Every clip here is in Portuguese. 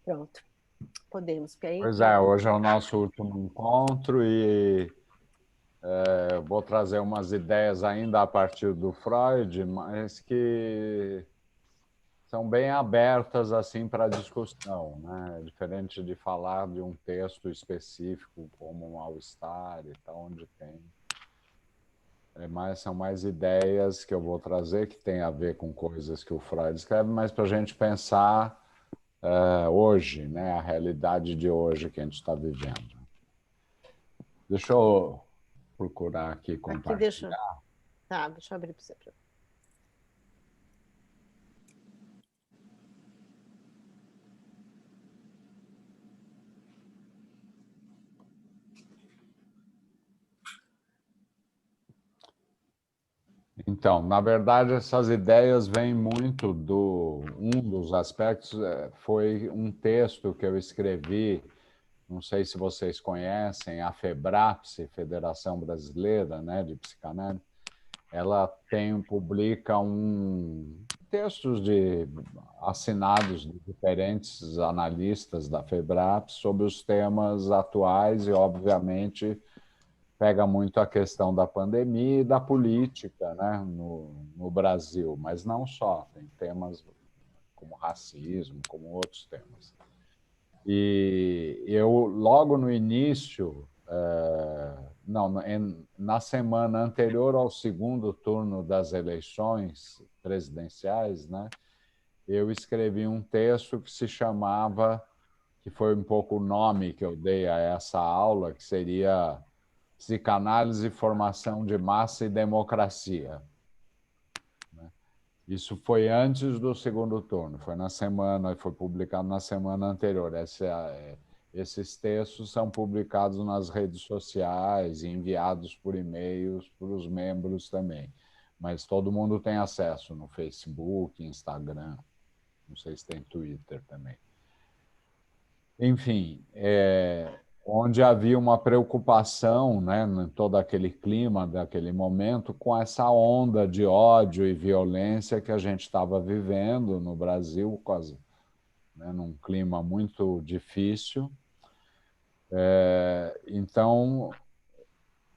Pronto, podemos. Porque aí, Pois é, hoje é o nosso último encontro e eu vou trazer umas ideias ainda a partir do Freud, mas que são bem abertas assim para discussão, né? Diferente de falar de um texto específico como um mal-estar e tal, onde tem. São mais ideias que eu vou trazer que tem a ver com coisas que o Freud escreve, mas para a gente pensar hoje, né? A realidade de hoje que a gente está vivendo. Deixa eu procurar aqui aqui deixa. compartilhar. Tá, deixa eu abrir para você. Então, na verdade, essas ideias vêm muito um dos aspectos foi um texto que eu escrevi, não sei se vocês conhecem, a FEBRAPSE, Federação Brasileira, né, de Psicanálise. Ela publica textos assinados de diferentes analistas da FEBRAPSE sobre os temas atuais e, obviamente, pega muito a questão da pandemia e da política, né, no Brasil, mas não só, tem temas como racismo, como outros temas. E eu, logo no início, na semana anterior ao segundo turno das eleições presidenciais, né, eu escrevi um texto que se chamava, que foi um pouco o nome que eu dei a essa aula, que seria Psicanálise, Formação de Massa e Democracia. Isso foi antes do segundo turno, foi publicado na semana anterior. Esses textos são publicados nas redes sociais e enviados por e-mails para os membros também. Mas todo mundo tem acesso no Facebook, Instagram, não sei se tem Twitter também. Enfim, onde havia uma preocupação, né, em todo aquele clima daquele momento, com essa onda de ódio e violência que a gente estava vivendo no Brasil, quase, né, num clima muito difícil. Então,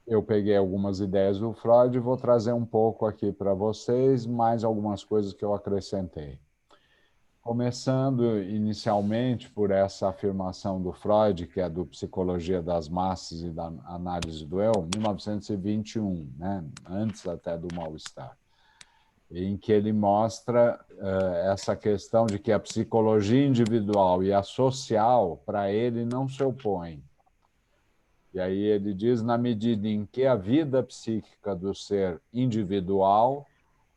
eu peguei algumas ideias do Freud e vou trazer um pouco aqui para vocês, mais algumas coisas que eu acrescentei. Começando inicialmente por essa afirmação do Freud, que é do Psicologia das Massas e da Análise do Eu, 1921, né? Antes até do Mal-Estar, em que ele mostra essa questão de que a psicologia individual e a social, para ele, não se opõem. E aí ele diz, na medida em que a vida psíquica do ser individual,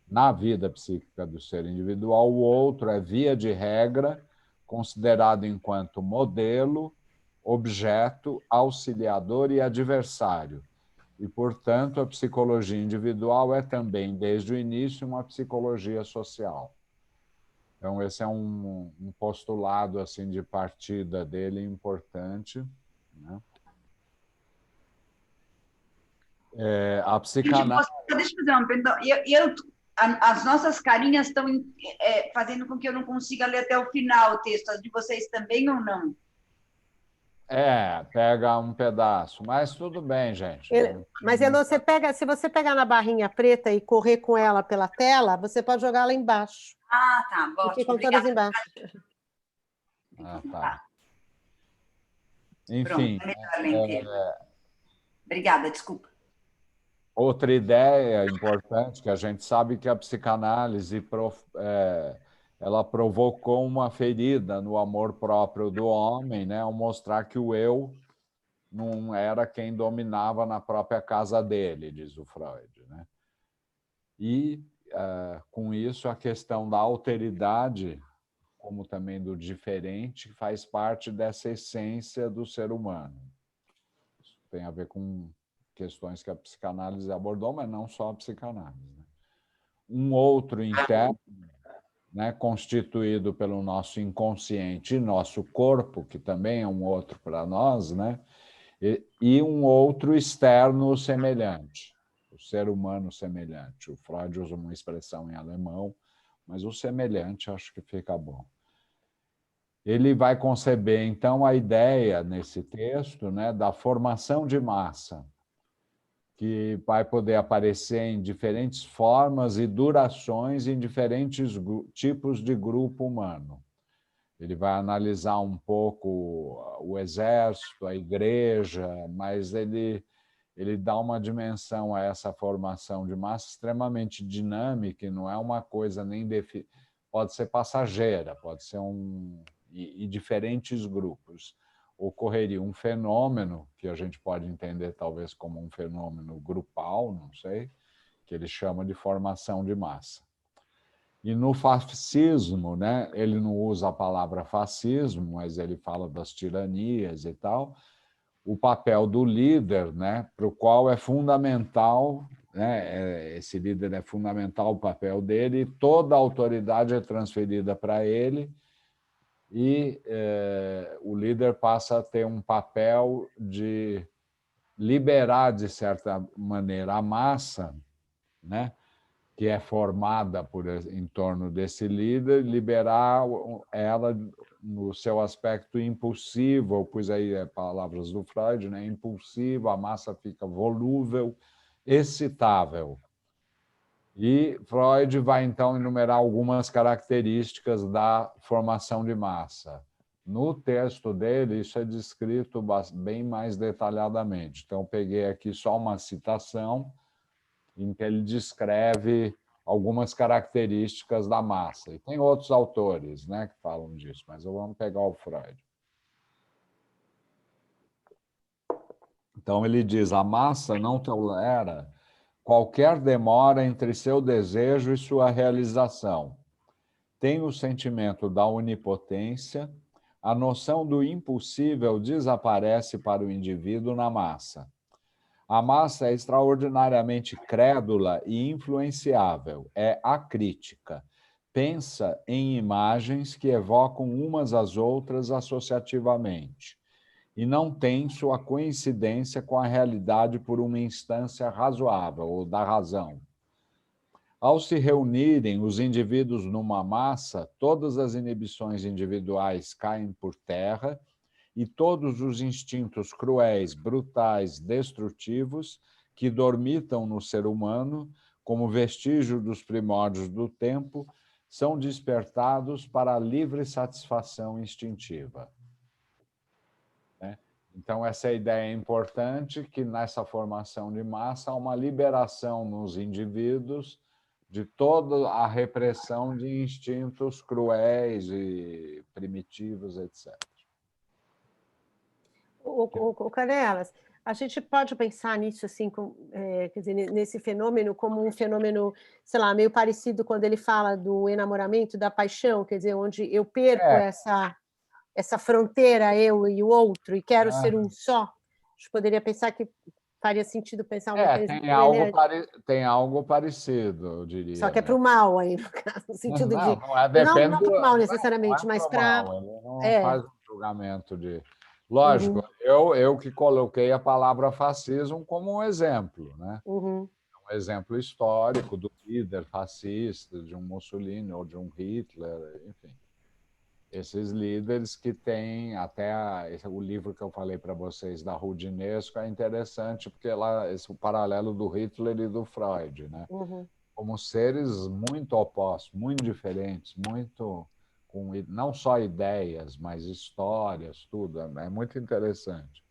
na vida psíquica do ser individual, o outro é, via de regra, considerado enquanto modelo, objeto, auxiliador e adversário. E, portanto, a psicologia individual é também, desde o início, uma psicologia social. Então, esse é um postulado assim, de partida dele importante, né? A psicanálise... Deixa eu fazer uma pergunta. As nossas carinhas estão fazendo com que eu não consiga ler até o final o texto. As de vocês também ou não? Pega um pedaço, mas tudo bem, gente. Mas Elô, se você pegar na barrinha preta e correr com ela pela tela, você pode jogar lá embaixo. Ah, tá. Ótimo. E ficam todas embaixo. Tá. Enfim. Pronto, obrigada, desculpa. Outra ideia importante, que a gente sabe que a psicanálise ela provocou uma ferida no amor próprio do homem, né, ao mostrar que o eu não era quem dominava na própria casa dele, diz o Freud, né? E, com isso, a questão da alteridade, como também do diferente, faz parte dessa essência do ser humano. Isso tem a ver com questões que a psicanálise abordou, mas não só a psicanálise, né? Um outro interno, né, constituído pelo nosso inconsciente e nosso corpo, que também é um outro para nós, né, e um outro externo semelhante, o ser humano semelhante. O Freud usa uma expressão em alemão, mas o semelhante acho que fica bom. Ele vai conceber, então, a ideia, nesse texto, né, da formação de massa, que vai poder aparecer em diferentes formas e durações em diferentes tipos de grupo humano. Ele vai analisar um pouco o exército, a igreja, mas ele dá uma dimensão a essa formação de massa extremamente dinâmica, e não é uma coisa nem pode ser passageira, pode ser e diferentes grupos. Ocorreria um fenômeno que a gente pode entender talvez como um fenômeno grupal, não sei, que ele chama de formação de massa. E no fascismo, né, ele não usa a palavra fascismo, mas ele fala das tiranias e tal, o papel do líder, né, para o qual é fundamental, né, esse líder é fundamental o papel dele, e toda a autoridade é transferida para ele, e o líder passa a ter um papel de liberar, de certa maneira, a massa, né, que é formada em torno desse líder, liberar ela no seu aspecto impulsivo, pois aí é palavras do Freud, né? Impulsivo, a massa fica volúvel, excitável. E Freud vai, então, enumerar algumas características da formação de massa. No texto dele, isso é descrito bem mais detalhadamente. Então, peguei aqui só uma citação em que ele descreve algumas características da massa. E tem outros autores, né, que falam disso, mas vamos pegar o Freud. Então, ele diz: a massa não tolera qualquer demora entre seu desejo e sua realização. Tem o sentimento da onipotência, a noção do impossível desaparece para o indivíduo na massa. A massa é extraordinariamente crédula e influenciável, é acrítica. Pensa em imagens que evocam umas às outras associativamente e não tem sua coincidência com a realidade por uma instância razoável ou da razão. Ao se reunirem os indivíduos numa massa, todas as inibições individuais caem por terra e todos os instintos cruéis, brutais, destrutivos que dormitam no ser humano, como vestígio dos primórdios do tempo, são despertados para a livre satisfação instintiva. Então, essa ideia é importante, que nessa formação de massa há uma liberação nos indivíduos de toda a repressão de instintos cruéis e primitivos, etc. O Canelas, a gente pode pensar nisso assim, quer dizer, nesse fenômeno como um fenômeno, sei lá, meio parecido quando ele fala do enamoramento, da paixão, quer dizer, onde eu perco essa fronteira, eu e o outro, e quero ser um só. A gente poderia pensar que faria sentido pensar um mecanismo semelhante. Tem algo parecido, eu diria. Só que é para o mal aí, no caso, no sentido de... Não é, depende não para o mal necessariamente, mas para... Ele não faz um julgamento de... Lógico, eu que coloquei a palavra fascismo como um exemplo, né? Um exemplo histórico do líder fascista, de um Mussolini ou de um Hitler, enfim. Esses líderes que têm o livro que eu falei para vocês da Rudinesco é interessante porque o paralelo do Hitler e do Freud, né? Como seres muito opostos, muito diferentes, muito com não só ideias, mas histórias, tudo. É muito interessante.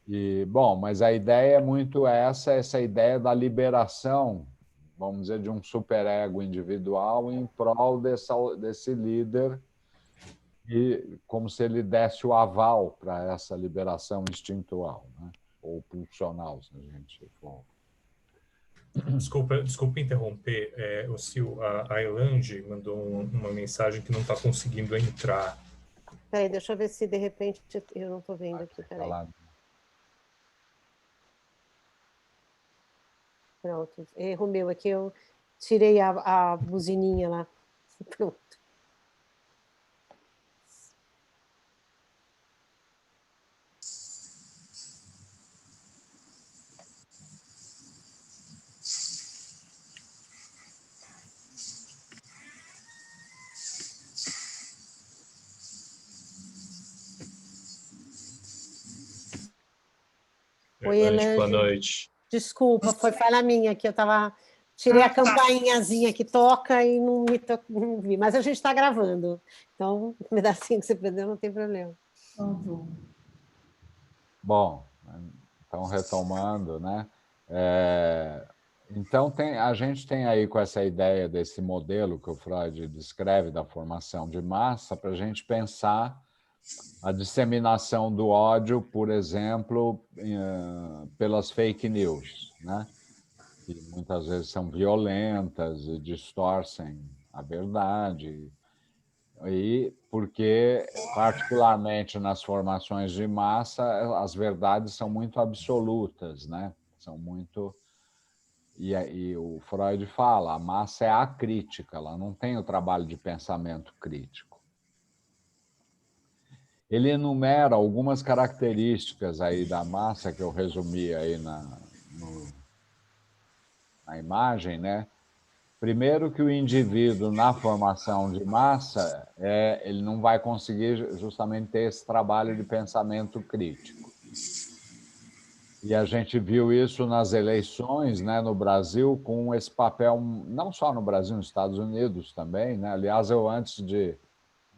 E, bom, mas a ideia é muito essa ideia da liberação, vamos dizer, de um superego individual em prol desse líder, e como se ele desse o aval para essa liberação instintual, né? Ou pulsional, se a gente for. Desculpa interromper, o Sil, a Elange mandou uma mensagem que não está conseguindo entrar. Peraí, deixa eu ver se de repente eu não estou vendo aqui, peraí. Pronto, erro meu aqui, eu tirei a buzininha lá. Pronto. Oi, Elange. Boa noite. Desculpa, foi falha minha que eu tirei a campainhazinha que toca e não vi, mas a gente está gravando, então o pedacinho que você perdeu não tem problema. Bom, então retomando, né? Então a gente tem aí com essa ideia desse modelo que o Freud descreve da formação de massa para a gente pensar a disseminação do ódio, por exemplo, pelas fake news, né? Que muitas vezes são violentas e distorcem a verdade. E porque, particularmente nas formações de massa, as verdades são muito absolutas, né? São muito... E o Freud fala, a massa é acrítica, ela não tem o trabalho de pensamento crítico. Ele enumera algumas características aí da massa que eu resumi aí na imagem, né? Primeiro que o indivíduo na formação de massa ele não vai conseguir justamente ter esse trabalho de pensamento crítico. E a gente viu isso nas eleições, né, no Brasil, com esse papel, não só no Brasil, nos Estados Unidos também, né? Aliás, eu antes de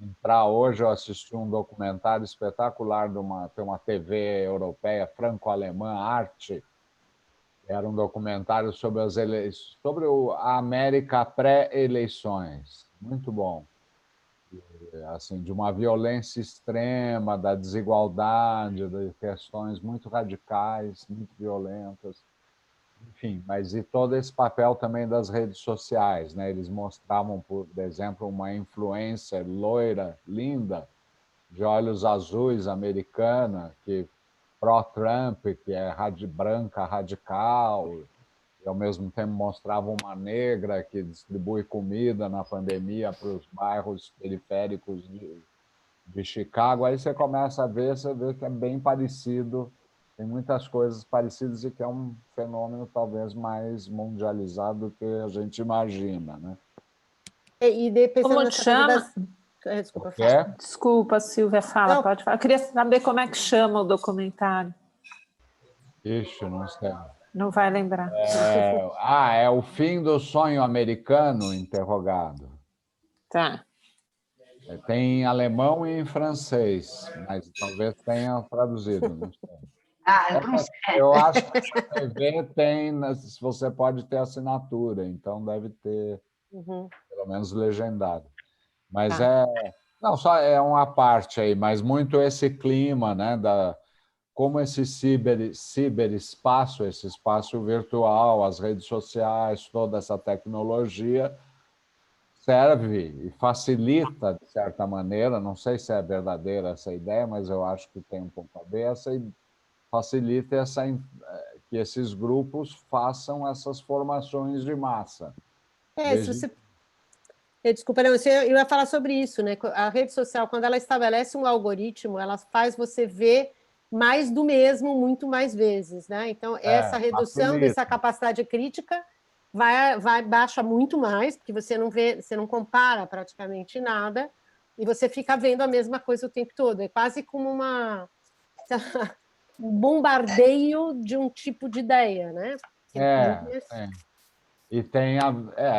entrar hoje, eu assisti um documentário espetacular tem uma TV europeia franco-alemã, Arte. Era um documentário sobre sobre a América pré-eleições. Muito bom. Assim, de uma violência extrema, da desigualdade, de questões muito radicais, muito violentas. Enfim, mas e todo esse papel também das redes sociais, né? Eles mostravam, por exemplo, uma influencer loira, linda, de olhos azuis, americana, que pró-Trump, que é branca radical, e ao mesmo tempo mostrava uma negra que distribui comida na pandemia para os bairros periféricos de Chicago. Aí você começa a ver, você vê que é bem parecido, tem muitas coisas parecidas e que é um fenômeno talvez mais mundializado do que a gente imagina, né? E pensando Como nessa te coisa chama? Desculpa, fala. Desculpa, Silvia, fala, Não. pode falar. Eu queria saber como é que chama o documentário. Ixi, não sei. Não vai lembrar. É o fim do sonho americano, interrogado. Tá. Tem em alemão e em francês, mas talvez tenha traduzido, não sei. Eu acho que a TV tem, se você pode ter assinatura, então deve ter pelo menos legendado. Mas não, só é uma parte aí, mas muito esse clima, né, como esse ciberespaço, esse espaço virtual, as redes sociais, toda essa tecnologia serve e facilita, de certa maneira, não sei se é verdadeira essa ideia, mas eu acho que tem um pouco a ver, facilita que esses grupos façam essas formações de massa. Desculpa, não, eu ia falar sobre isso, né? A rede social, quando ela estabelece um algoritmo, ela faz você ver mais do mesmo muito mais vezes, né? Então, essa redução dessa capacidade crítica baixa muito mais, porque você não vê, você não compara praticamente nada, e você fica vendo a mesma coisa o tempo todo. É quase como um bombardeio de um tipo de ideia, né? E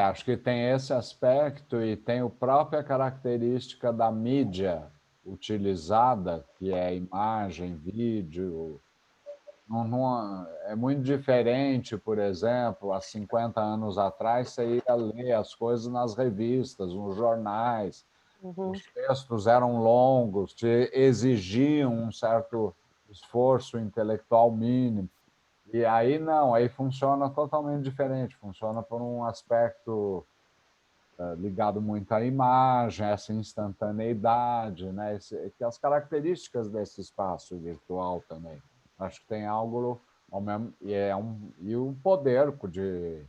acho que tem esse aspecto e tem a própria característica da mídia utilizada, que é imagem, vídeo. É muito diferente, por exemplo, há 50 anos atrás, você ia ler as coisas nas revistas, nos jornais. Os textos eram longos, te exigiam um certo esforço intelectual mínimo. E aí não, aí funciona totalmente diferente, funciona por um aspecto ligado muito à imagem, essa instantaneidade, né? Que as características desse espaço virtual também. Acho que tem algo ao mesmo, e o poder de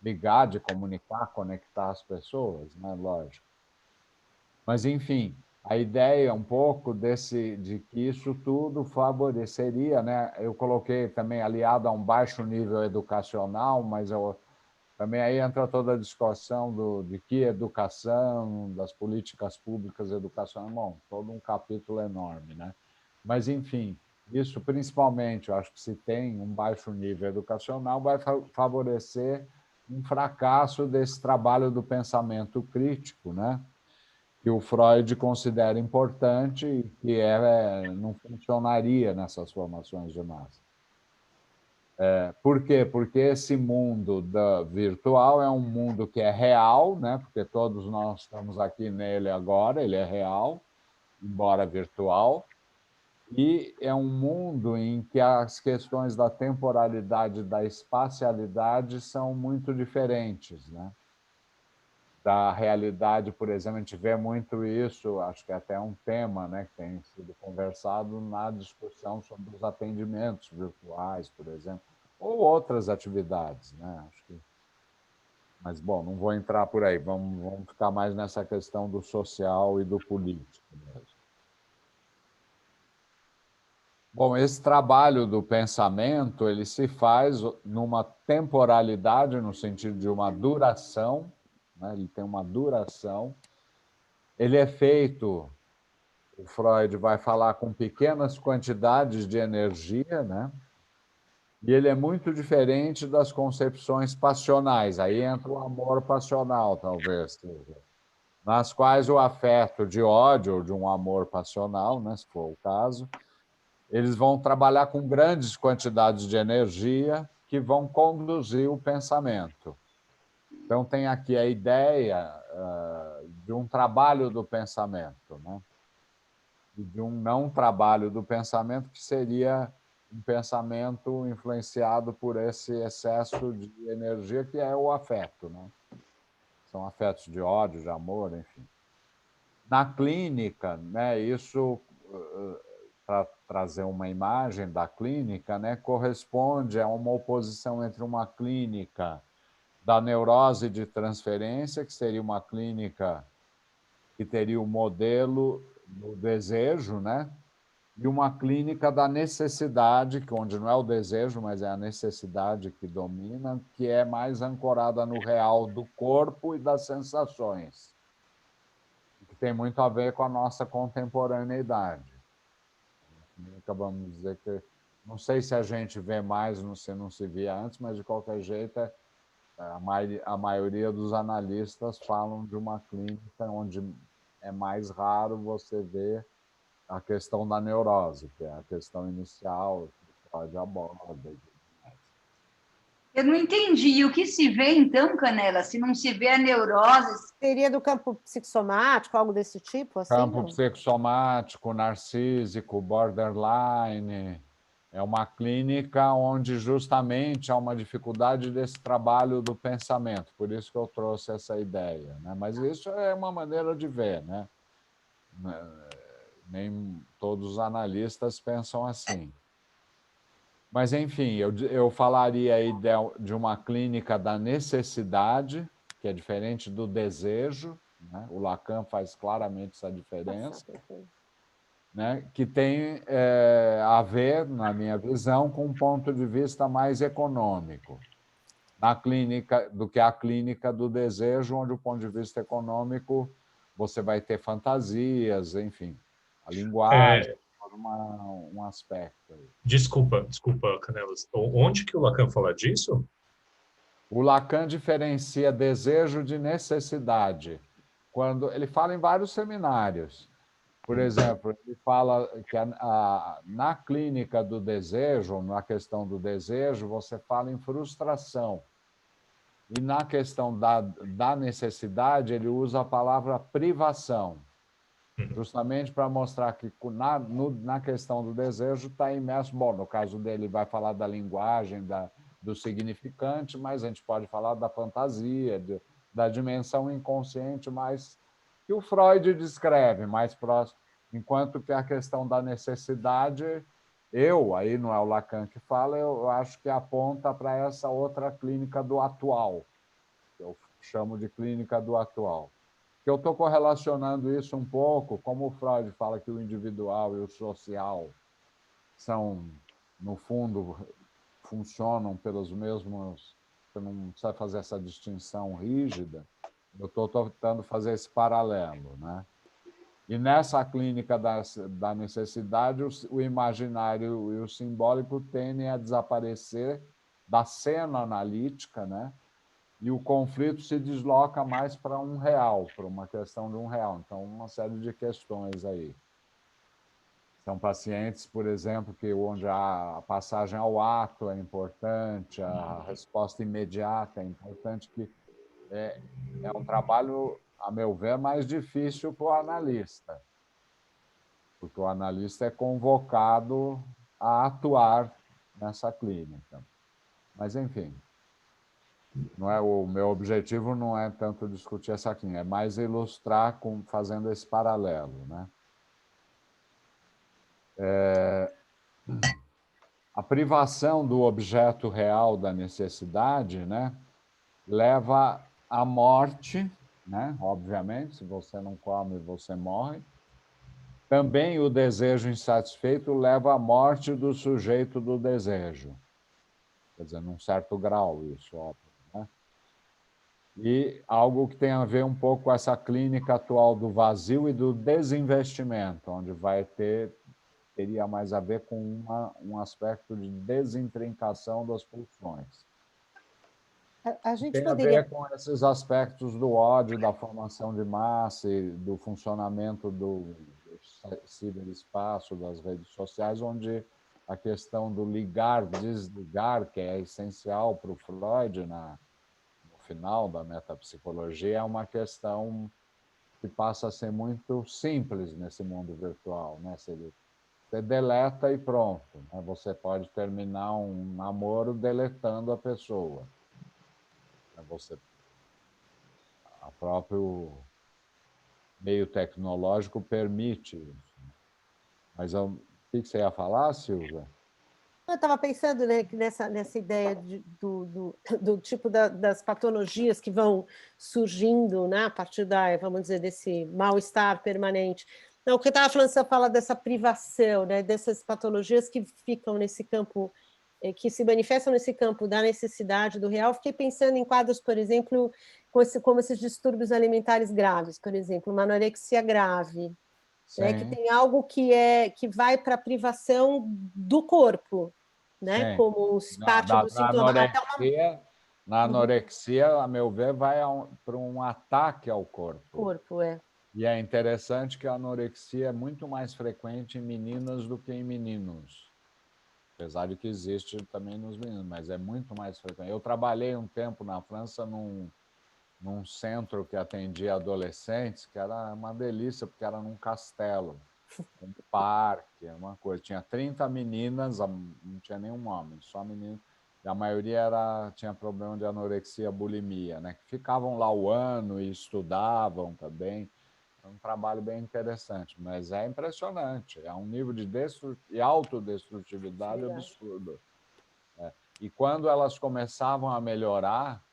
ligar, de comunicar, conectar as pessoas, né? Lógico. Mas, enfim, a ideia um pouco de que isso tudo favoreceria, né? Eu coloquei também aliado a um baixo nível educacional, mas também aí entra toda a discussão de que educação, das políticas públicas educacionais, bom, todo um capítulo enorme, né? Mas, enfim, Isso, principalmente, eu acho que se tem um baixo nível educacional, vai favorecer um fracasso desse trabalho do pensamento crítico, né? Que o Freud considera importante e que não funcionaria nessas formações de massa. Por quê? Porque esse mundo virtual é um mundo que é real, né? Porque todos nós estamos aqui nele agora, ele é real, embora virtual, e é um mundo em que as questões da temporalidade e da espacialidade são muito diferentes, né? Da realidade, por exemplo, a gente vê muito isso, acho que é até um tema, né, que tem sido conversado na discussão sobre os atendimentos virtuais, por exemplo, ou outras atividades, né? Acho que... Mas, bom, não vou entrar por aí, vamos ficar mais nessa questão do social e do político mesmo. Bom, esse trabalho do pensamento, ele se faz numa temporalidade, no sentido de uma duração, né? Ele tem uma duração. Ele é feito, o Freud vai falar, com pequenas quantidades de energia, né? E ele é muito diferente das concepções passionais. Aí entra o amor passional, talvez, nas quais o afeto de ódio, ou de um amor passional, né, se for o caso, eles vão trabalhar com grandes quantidades de energia que vão conduzir o pensamento. Então, tem aqui a ideia de um trabalho do pensamento, né? E de um não trabalho do pensamento, que seria um pensamento influenciado por esse excesso de energia, que é o afeto, né? São afetos de ódio, de amor, enfim. Na clínica, né, isso, para trazer uma imagem da clínica, né, corresponde a uma oposição entre uma clínica da neurose de transferência, que seria uma clínica que teria o modelo do desejo, né, e uma clínica da necessidade, onde não é o desejo, mas é a necessidade que domina, que é mais ancorada no real do corpo e das sensações, que tem muito a ver com a nossa contemporaneidade. Acabamos de dizer que... Não sei se a gente vê mais, se não se via antes, mas, de qualquer jeito, a maioria dos analistas falam de uma clínica onde é mais raro você ver a questão da neurose, que é a questão inicial, que Freud aborda. Eu não entendi. O que se vê, então, Canela, se não se vê a neurose? Seria do campo psicossomático, algo desse tipo? Assim, Campo não? psicossomático, narcísico, borderline. É uma clínica onde justamente há uma dificuldade desse trabalho do pensamento. Por isso que eu trouxe essa ideia, né? Mas isso é uma maneira de ver, né? Nem todos os analistas pensam assim. Mas, enfim, eu falaria aí de uma clínica da necessidade, que é diferente do desejo, né? O Lacan faz claramente essa diferença, né? Que tem a ver, na minha visão, com um ponto de vista mais econômico, na clínica, do que a clínica do desejo, onde, do ponto de vista econômico, você vai ter fantasias, enfim, a linguagem, um aspecto aí. Desculpa, Canelas. Onde que o Lacan fala disso? O Lacan diferencia desejo de necessidade. Quando ele fala em vários seminários. Por exemplo, ele fala que na clínica do desejo, na questão do desejo, você fala em frustração. E na questão da necessidade, ele usa a palavra privação, justamente para mostrar que na questão do desejo está imerso. Bom, no caso dele, vai falar da linguagem, do significante, mas a gente pode falar da fantasia, da dimensão inconsciente, mais que o Freud descreve, mais próximo. Enquanto que a questão da necessidade, aí não é o Lacan que fala, eu acho que aponta para essa outra clínica do atual, que eu chamo de clínica do atual. Que eu estou correlacionando isso um pouco, como o Freud fala que o individual e o social são, no fundo, funcionam pelos mesmos... Você não precisa fazer essa distinção rígida. Eu estou tentando fazer esse paralelo, né? E nessa clínica da necessidade, o imaginário e o simbólico tendem a desaparecer da cena analítica, né? E o conflito se desloca mais para um real, para uma questão de um real. Então, uma série de questões aí. São pacientes, por exemplo, onde a passagem ao ato é importante, a resposta imediata é importante, que é um trabalho, a meu ver, mais difícil para o analista, porque o analista é convocado a atuar nessa clínica. Mas, enfim, não é, o meu objetivo não é tanto discutir essa clínica, é mais ilustrar fazendo esse paralelo, né? A privação do objeto real da necessidade, né, leva à morte, né? Obviamente, se você não come, você morre. Também o desejo insatisfeito leva à morte do sujeito do desejo. Quer dizer, num certo grau, isso, óbvio, né? E algo que tem a ver um pouco com essa clínica atual do vazio e do desinvestimento, onde teria mais a ver com um aspecto de desintrincação das pulsões. A gente Tem a poderia... ver com esses aspectos do ódio, da formação de massa e do funcionamento do ciberespaço, das redes sociais, onde a questão do ligar, desligar, que é essencial para o Freud no final da metapsicologia, é uma questão que passa a ser muito simples nesse mundo virtual, né? Você deleta e pronto, né? Você pode terminar um namoro deletando a pessoa. O próprio meio tecnológico permite isso. Mas o que você ia falar, Silvia? Eu estava pensando, né, que nessa ideia do tipo das patologias que vão surgindo, né, a partir vamos dizer, desse mal-estar permanente. Então, o que eu estava falando, você fala dessa privação, né, dessas patologias que ficam nesse campo, que se manifestam nesse campo da necessidade do real. Fiquei pensando em quadros, por exemplo, como esses distúrbios alimentares graves, por exemplo, uma anorexia grave, né, que tem algo que vai para a privação do corpo, né, Sim. como parte do sintoma. Na anorexia, a meu ver, vai para um ataque ao corpo. Corpo, é. E é interessante que a anorexia é muito mais frequente em meninas do que em meninos. Apesar de que existe também nos meninos, mas é muito mais frequente. Eu trabalhei um tempo na França num centro que atendia adolescentes, que era uma delícia, porque era num castelo, um parque, uma coisa. Tinha 30 meninas, não tinha nenhum homem, só meninas. E a maioria tinha problema de anorexia, bulimia, né? Que ficavam lá o ano e estudavam também. É um trabalho bem interessante, mas é impressionante. É um nível de autodestrutividade absurdo. E quando elas começavam a melhorar,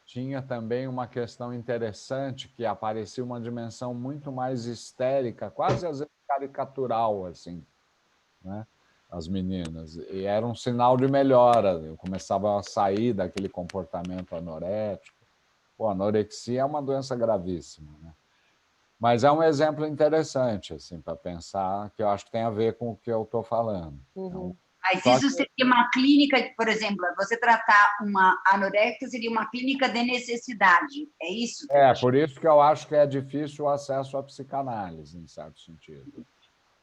tinha também uma questão interessante, que aparecia uma dimensão muito mais histérica, quase às vezes caricatural, assim, né? As meninas. E era um sinal de melhora. Eu começava a sair daquele comportamento anorético. Pô, a anorexia é uma doença gravíssima, né? Mas é um exemplo interessante, assim, para pensar, que eu acho que tem a ver com o que eu estou falando. Uhum. Mas isso seria uma clínica, por exemplo, você tratar uma anorexia seria uma clínica de necessidade, é isso? Por isso que eu acho que é difícil o acesso à psicanálise, em certo sentido.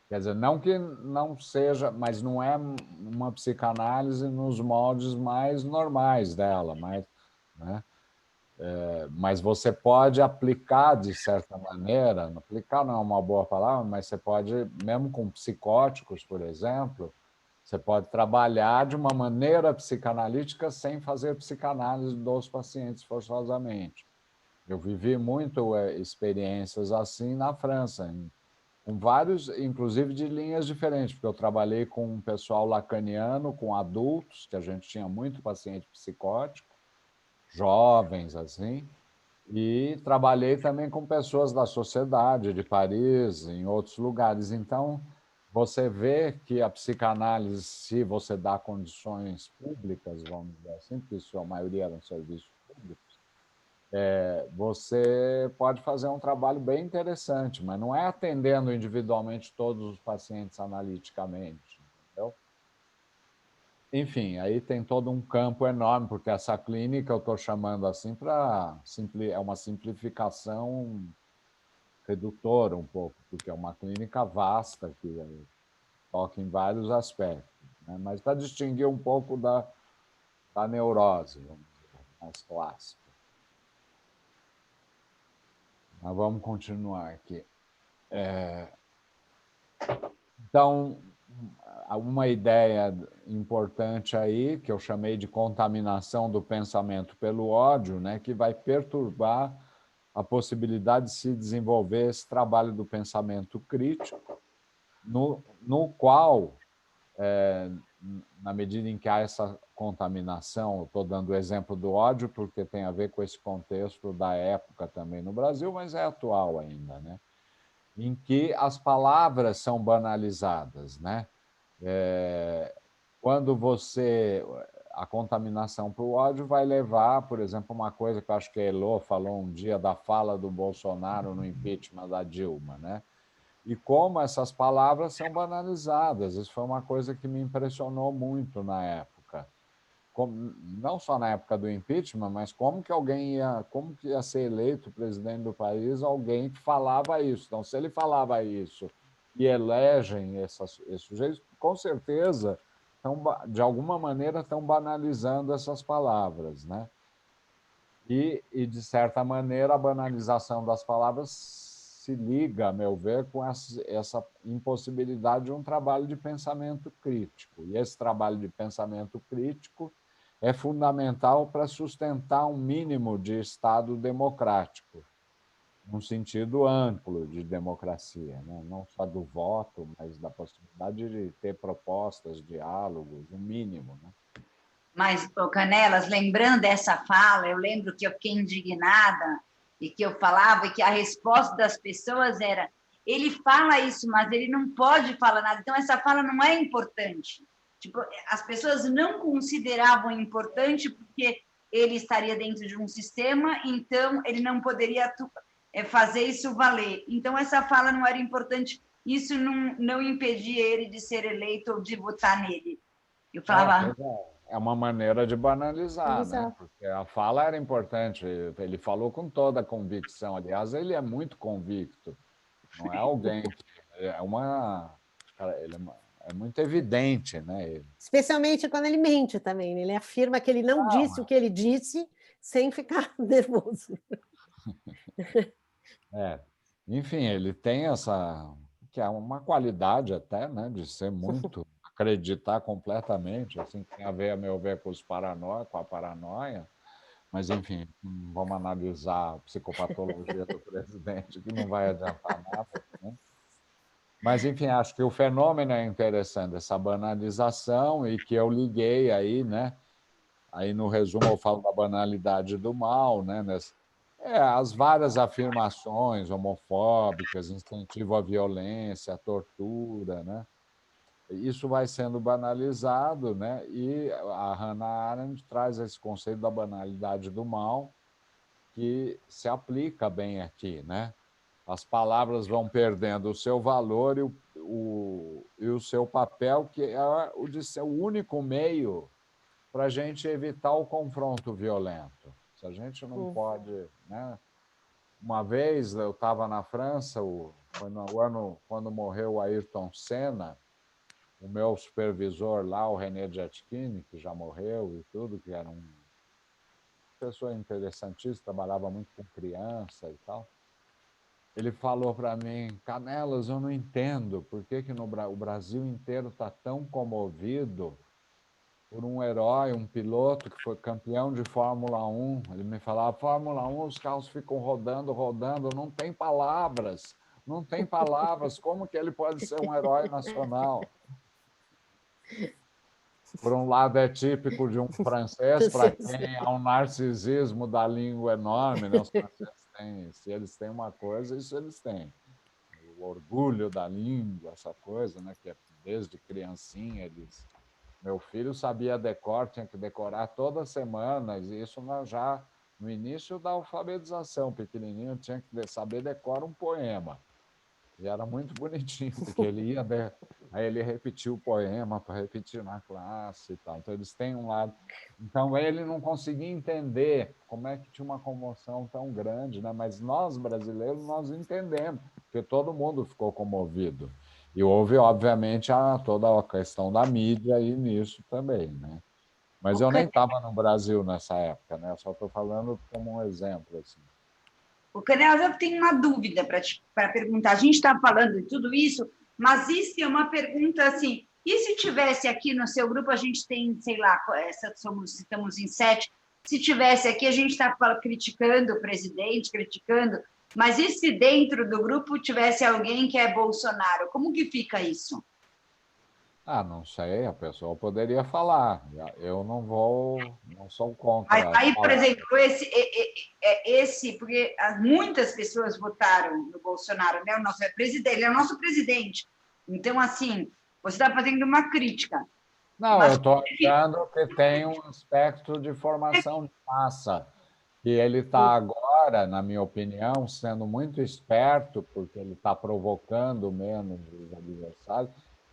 Quer dizer, não que não seja, mas não é uma psicanálise nos moldes mais normais dela, né? Mas você pode aplicar de certa maneira, aplicar não é uma boa palavra, mas você pode, mesmo com psicóticos, por exemplo, você pode trabalhar de uma maneira psicanalítica sem fazer psicanálise dos pacientes forçosamente. Eu vivi muito experiências assim na França, com vários, inclusive de linhas diferentes, porque eu trabalhei com um pessoal lacaniano, com adultos, que a gente tinha muito paciente psicótico, jovens, assim, e trabalhei também com pessoas da sociedade de Paris, em outros lugares. Então, você vê que a psicanálise, se você dá condições públicas, vamos dizer assim, porque isso a maioria eram serviços públicos, você pode fazer um trabalho bem interessante, mas não é atendendo individualmente todos os pacientes analiticamente, entendeu? Enfim, aí tem todo um campo enorme, porque essa clínica eu estou chamando assim é uma simplificação redutora um pouco, porque é uma clínica vasta que toca em vários aspectos, né? Mas para distinguir um pouco da neurose, vamos dizer, mais clássica. Mas vamos continuar aqui. Então, uma ideia importante aí, que eu chamei de contaminação do pensamento pelo ódio, né, que vai perturbar a possibilidade de se desenvolver esse trabalho do pensamento crítico, no qual, na medida em que há essa contaminação, estou dando o exemplo do ódio, porque tem a ver com esse contexto da época também no Brasil, mas é atual ainda, né? Em que as palavras são banalizadas, né? Quando a contaminação para o ódio vai levar, por exemplo, uma coisa que eu acho que a Elô falou um dia da fala do Bolsonaro no impeachment da Dilma, né? E como essas palavras são banalizadas. Isso foi uma coisa que me impressionou muito na época. Não só na época do impeachment, mas como que ia ser eleito presidente do país alguém que falava isso. Então, se ele falava isso e elegem esses sujeitos, com certeza, de alguma maneira, estão banalizando essas palavras, né? E, de certa maneira, a banalização das palavras se liga, a meu ver, com essa impossibilidade de um trabalho de pensamento crítico. E esse trabalho de pensamento crítico é fundamental para sustentar um mínimo de Estado democrático, num sentido amplo de democracia, né? Não só do voto, mas da possibilidade de ter propostas, diálogos, um mínimo, né? Mas, Canelas, lembrando dessa fala, eu lembro que eu fiquei indignada e que eu falava e que a resposta das pessoas era: ele fala isso, mas ele não pode falar nada, então essa fala não é importante. Tipo, as pessoas não consideravam importante porque ele estaria dentro de um sistema, então ele não poderia fazer isso valer. Então essa fala não era importante, isso não impedia ele de ser eleito ou de votar nele. Eu falava... É uma maneira de banalizar, né? Porque a fala era importante. Ele falou com toda a convicção. Aliás, ele é muito convicto. Não é alguém que... Ele é muito evidente, né? Especialmente quando ele mente também. Ele afirma que ele não disse o que ele disse sem ficar nervoso. Enfim, ele tem que é uma qualidade até, né, de ser muito, acreditar completamente, assim, tem a ver, a meu ver, com a paranoia, mas, enfim, vamos analisar a psicopatologia do presidente, que não vai adiantar nada, né? Mas, enfim, acho que o fenômeno é interessante, essa banalização, e que eu liguei aí, né? Aí, no resumo, eu falo da banalidade do mal, né? As várias afirmações homofóbicas, incentivo à violência, à tortura, né? Isso vai sendo banalizado, né? E a Hannah Arendt traz esse conceito da banalidade do mal, que se aplica bem aqui, né? As palavras vão perdendo o seu valor e o seu papel, que é o de ser o único meio para a gente evitar o confronto violento. Se a gente não pode... né? Uma vez eu estava na França, foi no ano quando morreu o Ayrton Senna, o meu supervisor lá, o René Giacchini, que já morreu e tudo, que era uma pessoa interessantíssima, trabalhava muito com criança e tal. Ele falou para mim: Canelas, eu não entendo por que o Brasil inteiro está tão comovido por um herói, um piloto que foi campeão de Fórmula 1. Ele me falava: Fórmula 1, os carros ficam rodando, rodando, não tem palavras, não tem palavras. Como que ele pode ser um herói nacional? Por um lado, é típico de um francês, para quem há um narcisismo da língua enorme, né? Os franceses têm, se eles têm uma coisa, isso eles têm. O orgulho da língua, essa coisa, né? Que é desde criancinha eles... Meu filho sabia decor, tinha que decorar todas as semanas, e isso já no início da alfabetização, pequenininho, tinha que saber decorar um poema. E era muito bonitinho, porque aí ele repetia o poema para repetir na classe e tal. Então, eles têm um lado... Então, ele não conseguia entender como é que tinha uma comoção tão grande, né? Mas nós, brasileiros, nós entendemos, porque todo mundo ficou comovido. E houve, obviamente, toda a questão da mídia aí nisso também, né? Mas eu nem estava no Brasil nessa época, né? Eu só estou falando como um exemplo, assim. O Canelas, eu tenho uma dúvida para perguntar. A gente está falando de tudo isso, mas isso é uma pergunta assim, e se tivesse aqui no seu grupo, a gente tem, sei lá, estamos em 7, se tivesse aqui, a gente está criticando o presidente, mas e se dentro do grupo tivesse alguém que é Bolsonaro? Como que fica isso? Não sei, a pessoa poderia falar. Eu não sou contra. Aí, por exemplo, porque muitas pessoas votaram no Bolsonaro, né? O nosso presidente, ele é o nosso presidente. Então, assim, você está fazendo uma crítica. Não, eu estou achando que tem um aspecto de formação de massa. E ele está agora, na minha opinião, sendo muito esperto, porque ele está provocando menos os adversários,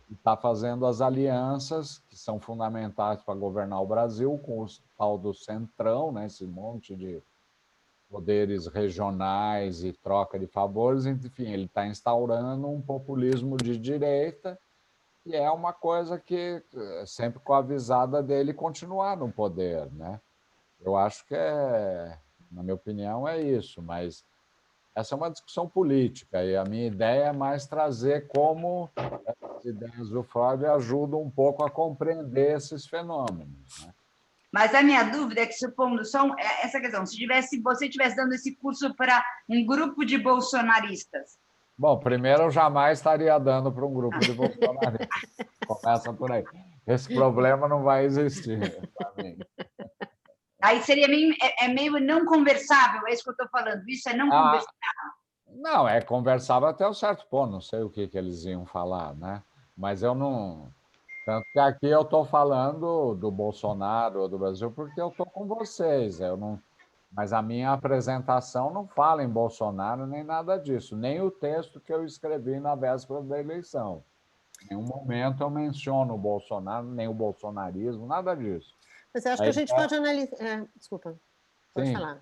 e está fazendo as alianças que são fundamentais para governar o Brasil, com o tal do Centrão, né, esse monte de poderes regionais e troca de favores. Enfim, ele está instaurando um populismo de direita, e é uma coisa que, sempre com a avisada dele, continuar no poder, né? Eu acho que na minha opinião, é isso, mas essa é uma discussão política e a minha ideia é mais trazer como as ideias do Freud ajudam um pouco a compreender esses fenômenos, né? Mas a minha dúvida é que, supondo só essa questão, se você estivesse dando esse curso para um grupo de bolsonaristas. Bom, primeiro, eu jamais estaria dando para um grupo de bolsonaristas. Começa por aí. Esse problema não vai existir para mim. Aí seria meio não conversável, é isso que eu estou falando. Isso é não conversável. Não, é conversável até um certo ponto, não sei o que eles iam falar, né? Mas eu não... Tanto que aqui eu estou falando do Bolsonaro ou do Brasil porque eu estou com vocês. Mas a minha apresentação não fala em Bolsonaro nem nada disso, nem o texto que eu escrevi na véspera da eleição. Em nenhum momento eu menciono o Bolsonaro, nem o bolsonarismo, nada disso. Mas eu acho que a gente pode analisar... desculpa, pode falar.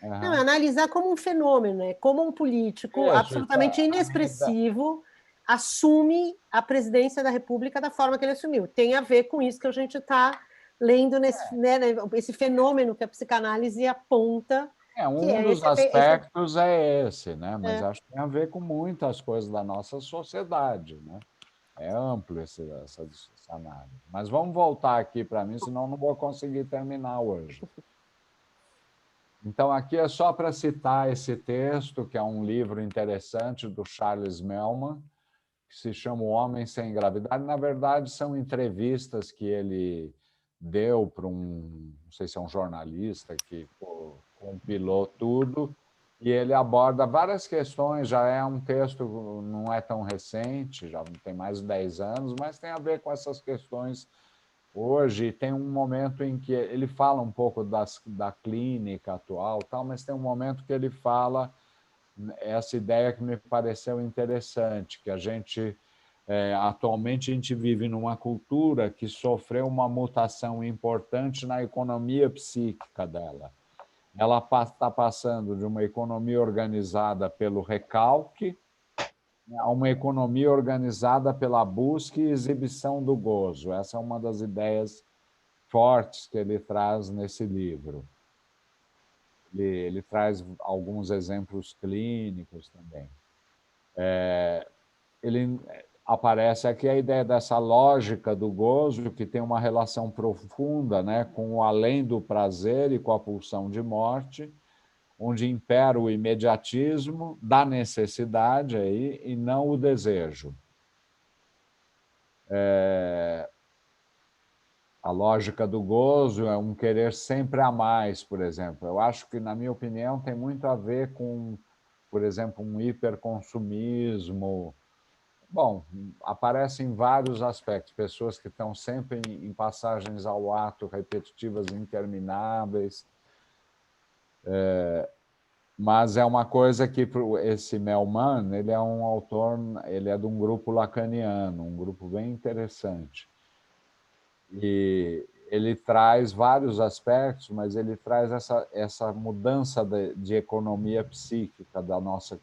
Uhum. Não, analisar como um fenômeno, né? Como um político absolutamente inexpressivo assume a presidência da República da forma que ele assumiu. Tem a ver com isso que a gente está lendo, esse fenômeno que a psicanálise aponta. Um dos aspectos é esse, né? Mas acho que tem a ver com muitas coisas da nossa sociedade, né? É amplo essa análise. Mas vamos voltar aqui para mim, senão não vou conseguir terminar hoje. Então, aqui é só para citar esse texto, que é um livro interessante do Charles Mellman, que se chama O Homem Sem Gravidade. Na verdade, são entrevistas que ele deu para não sei se é um jornalista que compilou tudo, e ele aborda várias questões. Já é um texto, não é tão recente, já tem mais de 10 anos, mas tem a ver com essas questões hoje. Tem um momento em que ele fala um pouco da clínica atual, mas tem um momento que ele fala essa ideia que me pareceu interessante, que atualmente a gente vive numa cultura que sofreu uma mutação importante na economia psíquica dela. Ela está passando de uma economia organizada pelo recalque a uma economia organizada pela busca e exibição do gozo. Essa é uma das ideias fortes que ele traz nesse livro. Ele traz alguns exemplos clínicos também. Ele aparece aqui a ideia dessa lógica do gozo, que tem uma relação profunda, né, com o além do prazer e com a pulsão de morte, onde impera o imediatismo da necessidade aí, e não o desejo. A lógica do gozo é um querer sempre a mais, por exemplo. Eu acho que, na minha opinião, tem muito a ver com, por exemplo, um hiperconsumismo. Bom, aparecem vários aspectos. Pessoas que estão sempre em passagens ao ato repetitivas e intermináveis. Mas é uma coisa que esse Melman, ele é um autor, ele é de um grupo lacaniano, um grupo bem interessante. E ele traz vários aspectos, mas ele traz essa mudança de economia psíquica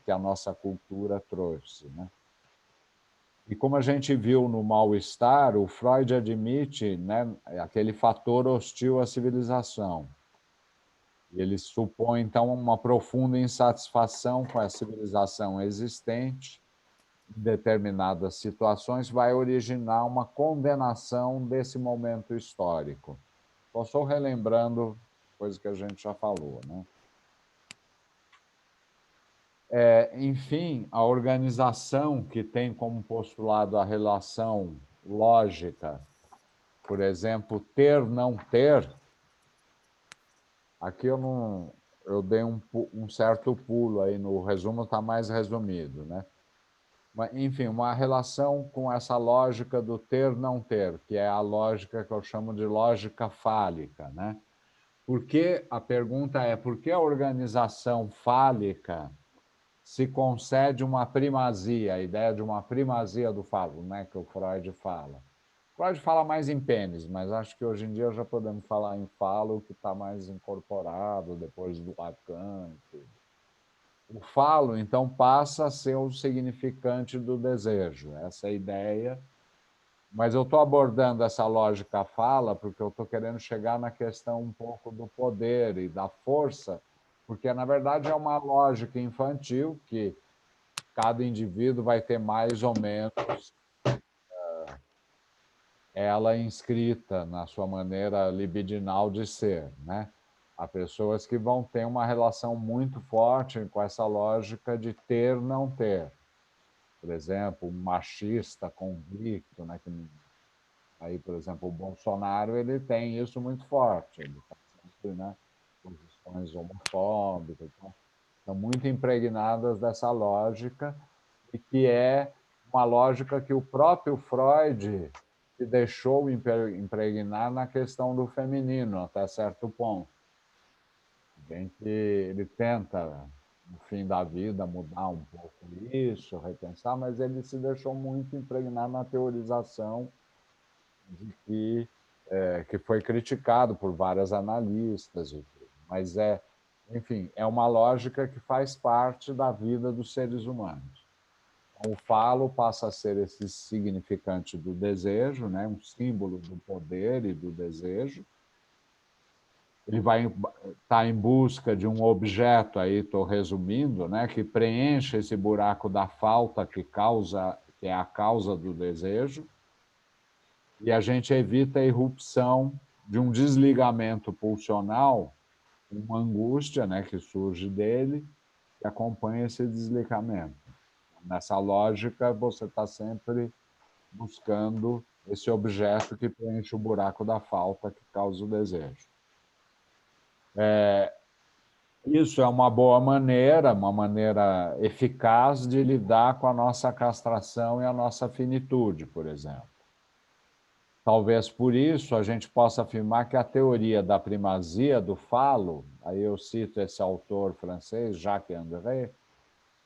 que a nossa cultura trouxe, né? E como a gente viu no mal-estar, o Freud admite, né, aquele fator hostil à civilização. Ele supõe, então, uma profunda insatisfação com a civilização existente, em determinadas situações, vai originar uma condenação desse momento histórico. Só estou relembrando coisa que a gente já falou, né? Enfim, a organização que tem como postulado a relação lógica, por exemplo, ter, não ter, aqui eu dei um certo pulo aí, no resumo está mais resumido, né? Mas, enfim, uma relação com essa lógica do ter, não ter, que é a lógica que eu chamo de lógica fálica, né? A pergunta é, por que a organização fálica se concede uma primazia, a ideia de uma primazia do falo, né, que o Freud fala. Freud fala mais em pênis, mas acho que hoje em dia já podemos falar em falo, que está mais incorporado depois do Lacan. O falo, então, passa a ser o significante do desejo, essa ideia. Mas eu estou abordando essa lógica fala porque eu estou querendo chegar na questão um pouco do poder e da força, porque, na verdade, é uma lógica infantil que cada indivíduo vai ter mais ou menos ela inscrita na sua maneira libidinal de ser, né? Há pessoas que vão ter uma relação muito forte com essa lógica de ter, não ter. Por exemplo, um machista convicto, né? Aí, por exemplo, o Bolsonaro, ele tem isso muito forte. Ele está sempre, né, posições homofóbicas, então, estão muito impregnadas dessa lógica, e que é uma lógica que o próprio Freud se deixou impregnar na questão do feminino, até certo ponto. Bem que ele tenta, no fim da vida, mudar um pouco isso, repensar, mas ele se deixou muito impregnar na teorização de que foi criticado por várias analistas, mas enfim, é uma lógica que faz parte da vida dos seres humanos. O falo passa a ser esse significante do desejo, né? Um símbolo do poder e do desejo. Ele vai estar em busca de um objeto, aí estou resumindo, né? Que preencha esse buraco da falta que é a causa do desejo, e a gente evita a irrupção de um desligamento pulsional, uma angústia, né, que surge dele, que acompanha esse desligamento. Nessa lógica, você está sempre buscando esse objeto que preenche o buraco da falta que causa o desejo. Isso é uma boa maneira, uma maneira eficaz de lidar com a nossa castração e a nossa finitude, por exemplo. Talvez por isso a gente possa afirmar que a teoria da primazia do falo, aí eu cito esse autor francês, Jacques André,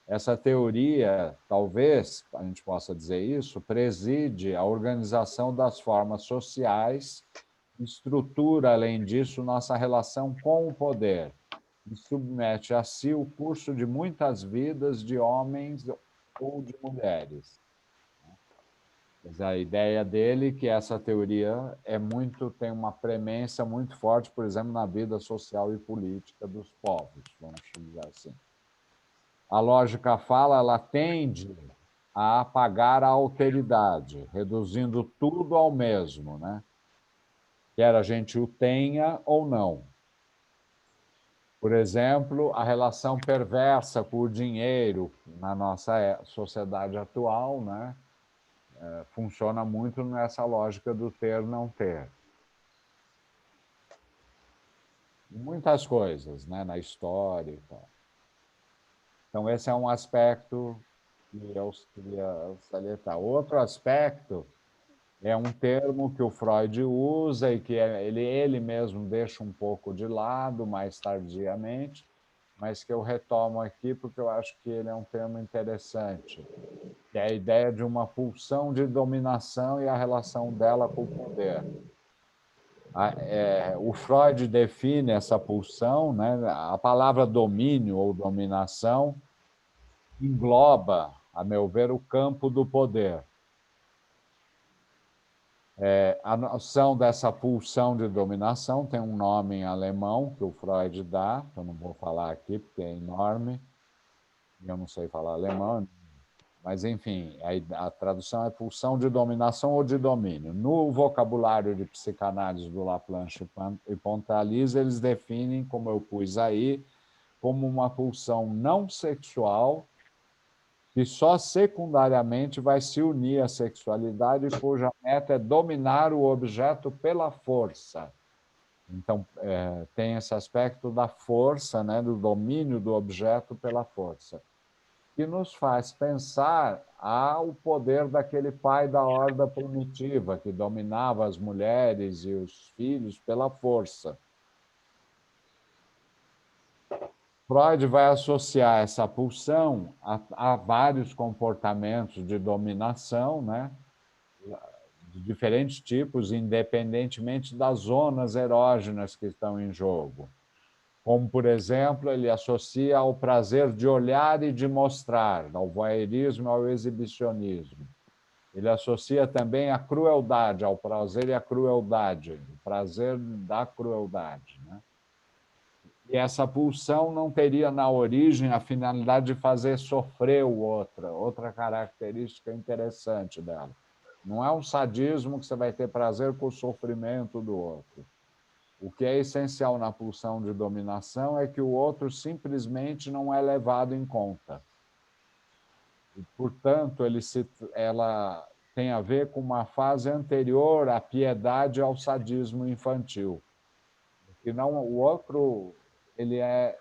essa teoria, talvez a gente possa dizer isso, preside a organização das formas sociais, estrutura, além disso, nossa relação com o poder, e submete a si o curso de muitas vidas de homens ou de mulheres. Mas a ideia dele é que essa teoria tem uma premência muito forte, por exemplo, na vida social e política dos povos, vamos dizer assim. A lógica fala, ela tende a apagar a alteridade, reduzindo tudo ao mesmo, né? Quer a gente o tenha ou não. Por exemplo, a relação perversa com o dinheiro na nossa sociedade atual, né? Funciona muito nessa lógica do ter, não ter. Muitas coisas, né, na história e tal. Então, esse é um aspecto que eu queria salientar. Outro aspecto É um termo que o Freud usa e que ele mesmo deixa um pouco de lado mais tardiamente, mas que eu retomo aqui porque eu acho que ele é um termo interessante, que é a ideia de uma pulsão de dominação e a relação dela com o poder. O Freud define essa pulsão, né? A palavra domínio ou dominação engloba, a meu ver, o campo do poder. A noção dessa pulsão de dominação tem um nome em alemão que o Freud dá, que eu não vou falar aqui porque é enorme, e eu não sei falar alemão, mas, enfim, a tradução é pulsão de dominação ou de domínio. No vocabulário de psicanálise do Laplanche e Pontalis, eles definem, como eu pus aí, como uma pulsão não sexual que só secundariamente vai se unir à sexualidade, cuja meta é dominar o objeto pela força. Então, tem esse aspecto da força, né, do domínio do objeto pela força, que nos faz pensar ao poder daquele pai da horda primitiva, que dominava as mulheres e os filhos pela força. Freud vai associar essa pulsão a vários comportamentos de dominação, né? De diferentes tipos, independentemente das zonas erógenas que estão em jogo. Como, por exemplo, ele associa ao prazer de olhar e de mostrar, ao voyeurismo e ao exibicionismo. Ele associa também a crueldade, ao prazer e à crueldade, o prazer da crueldade, né? E essa pulsão não teria na origem a finalidade de fazer sofrer o outro, outra característica interessante dela. Não é um sadismo que você vai ter prazer com o sofrimento do outro. O que é essencial na pulsão de dominação é que o outro simplesmente não é levado em conta. E, portanto, ela tem a ver com uma fase anterior à piedade e ao sadismo infantil. Porque não, o outro ele é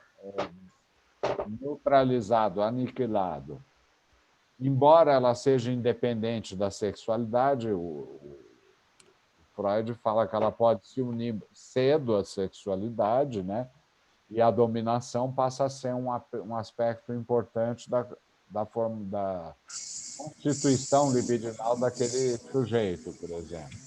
neutralizado, aniquilado. Embora ela seja independente da sexualidade, o Freud fala que ela pode se unir cedo à sexualidade, né? E a dominação passa a ser um aspecto importante da constituição libidinal daquele sujeito, por exemplo.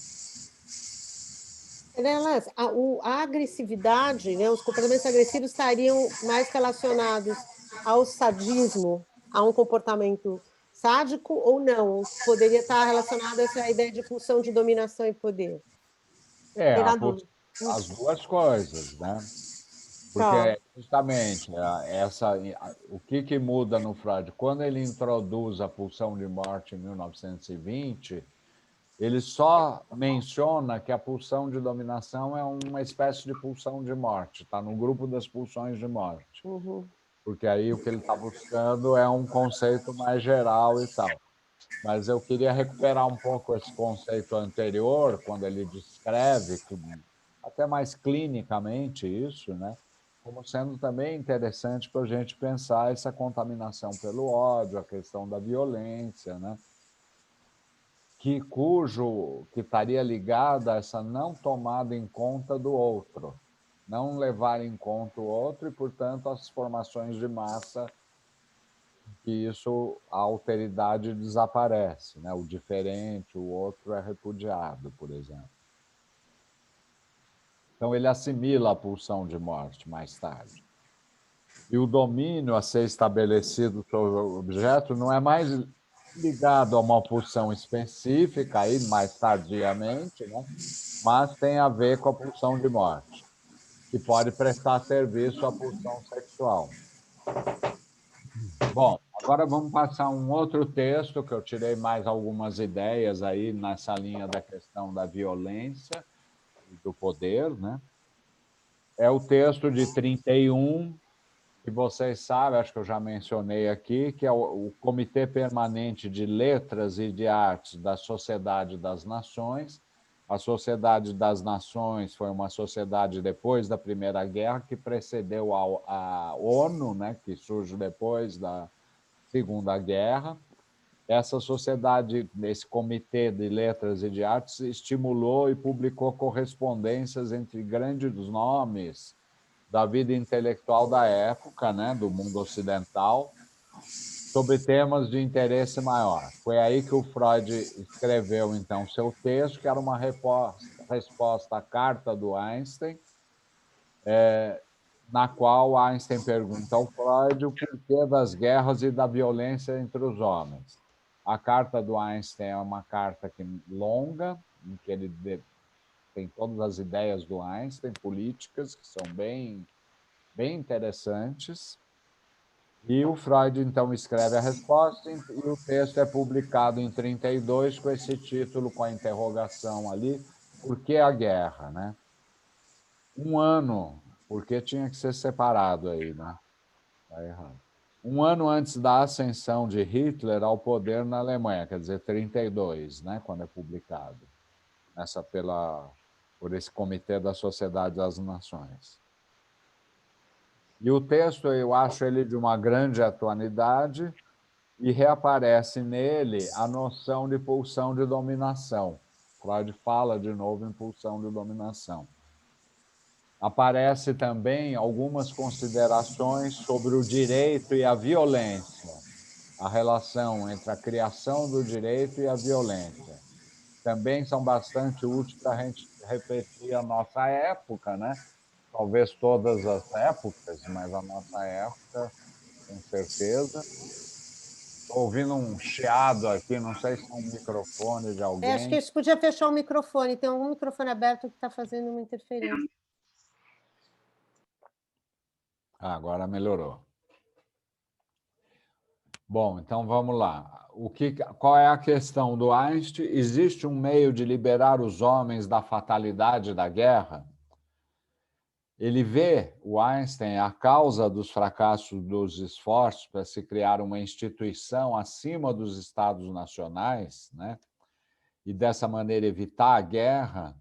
Nelas, a agressividade, né, os comportamentos agressivos estariam mais relacionados ao sadismo, a um comportamento sádico ou não? Poderia estar relacionado a essa ideia de pulsão de dominação e poder? As duas coisas, né? Tá. Porque justamente o que muda no Freud? Quando ele introduz a pulsão de morte em 1920, ele só menciona que a pulsão de dominação é uma espécie de pulsão de morte, está no grupo das pulsões de morte. Uhum. Porque aí o que ele está buscando é um conceito mais geral e tal. Mas eu queria recuperar um pouco esse conceito anterior, quando ele descreve, até mais clinicamente isso, né? Como sendo também interessante para a gente pensar essa contaminação pelo ódio, a questão da violência, né? Que estaria ligada a essa não tomada em conta do outro, não levar em conta o outro e, portanto, as formações de massa, que isso, a alteridade desaparece, né? O diferente, o outro é repudiado, por exemplo. Então, ele assimila a pulsão de morte mais tarde. E o domínio a ser estabelecido sobre o objeto não é mais ligado a uma pulsão específica, aí mais tardiamente, né? Mas tem a ver com a pulsão de morte, que pode prestar serviço à pulsão sexual. Bom, agora vamos passar um outro texto, que eu tirei mais algumas ideias aí nessa linha da questão da violência e do poder, né? É o texto de 31, que vocês sabem, acho que eu já mencionei aqui, que é o Comitê Permanente de Letras e de Artes da Sociedade das Nações. A Sociedade das Nações foi uma sociedade depois da Primeira Guerra, que precedeu a ONU, né, que surge depois da Segunda Guerra. essa sociedade, esse comitê de letras e de artes, estimulou e publicou correspondências entre grandes nomes da vida intelectual da época, né, do mundo ocidental, sobre temas de interesse maior. Foi aí que o Freud escreveu, então, seu texto, que era uma resposta à carta do Einstein, na qual Einstein pergunta ao Freud o porquê das guerras e da violência entre os homens. A carta do Einstein é uma carta longa, em que ele tem todas as ideias do Einstein, políticas, que são bem interessantes. E o Freud, então, escreve a resposta e o texto é publicado em 1932 com esse título, com a interrogação ali, por que a guerra, né? Um ano, porque tinha que ser separado aí, né? Tá errado. Um ano antes da ascensão de Hitler ao poder na Alemanha, quer dizer, 1932, né? Quando é publicado, por esse Comitê da Sociedade das Nações. E o texto, eu acho ele de uma grande atualidade, e reaparece nele a noção de pulsão de dominação. Freud fala de novo em pulsão de dominação. Aparece também algumas considerações sobre o direito e a violência, a relação entre a criação do direito e a violência. Também são bastante úteis para a gente refletir a nossa época, né? Talvez todas as épocas, mas a nossa época, com certeza. Estou ouvindo um chiado aqui, não sei se é um microfone de alguém. Acho que você podia fechar o microfone, tem algum microfone aberto que está fazendo uma interferência. Agora melhorou. Bom, então vamos lá. Qual é a questão do Einstein? Existe um meio de liberar os homens da fatalidade da guerra? Ele vê, o Einstein, a causa dos fracassos dos esforços para se criar uma instituição acima dos Estados nacionais, né? E dessa maneira evitar a guerra,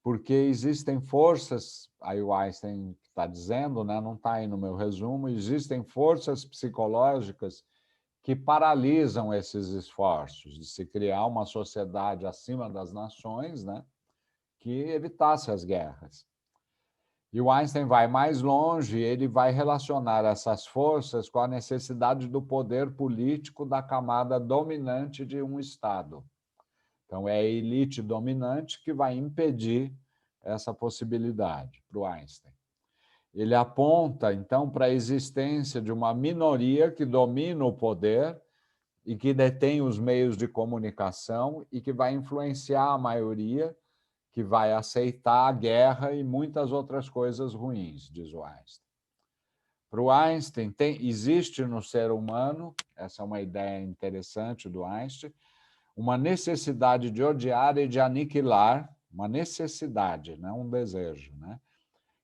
porque existem forças, aí o Einstein está dizendo, né? Não está aí no meu resumo, existem forças psicológicas que paralisam esses esforços de se criar uma sociedade acima das nações, né? Que evitasse as guerras. E o Einstein vai mais longe, ele vai relacionar essas forças com a necessidade do poder político da camada dominante de um Estado. Então, é a elite dominante que vai impedir essa possibilidade para o Einstein. Ele aponta, então, para a existência de uma minoria que domina o poder e que detém os meios de comunicação e que vai influenciar a maioria, que vai aceitar a guerra e muitas outras coisas ruins, diz o Einstein. Para o Einstein, existe no ser humano, essa é uma ideia interessante do Einstein, uma necessidade de odiar e de aniquilar, uma necessidade, não um desejo, né?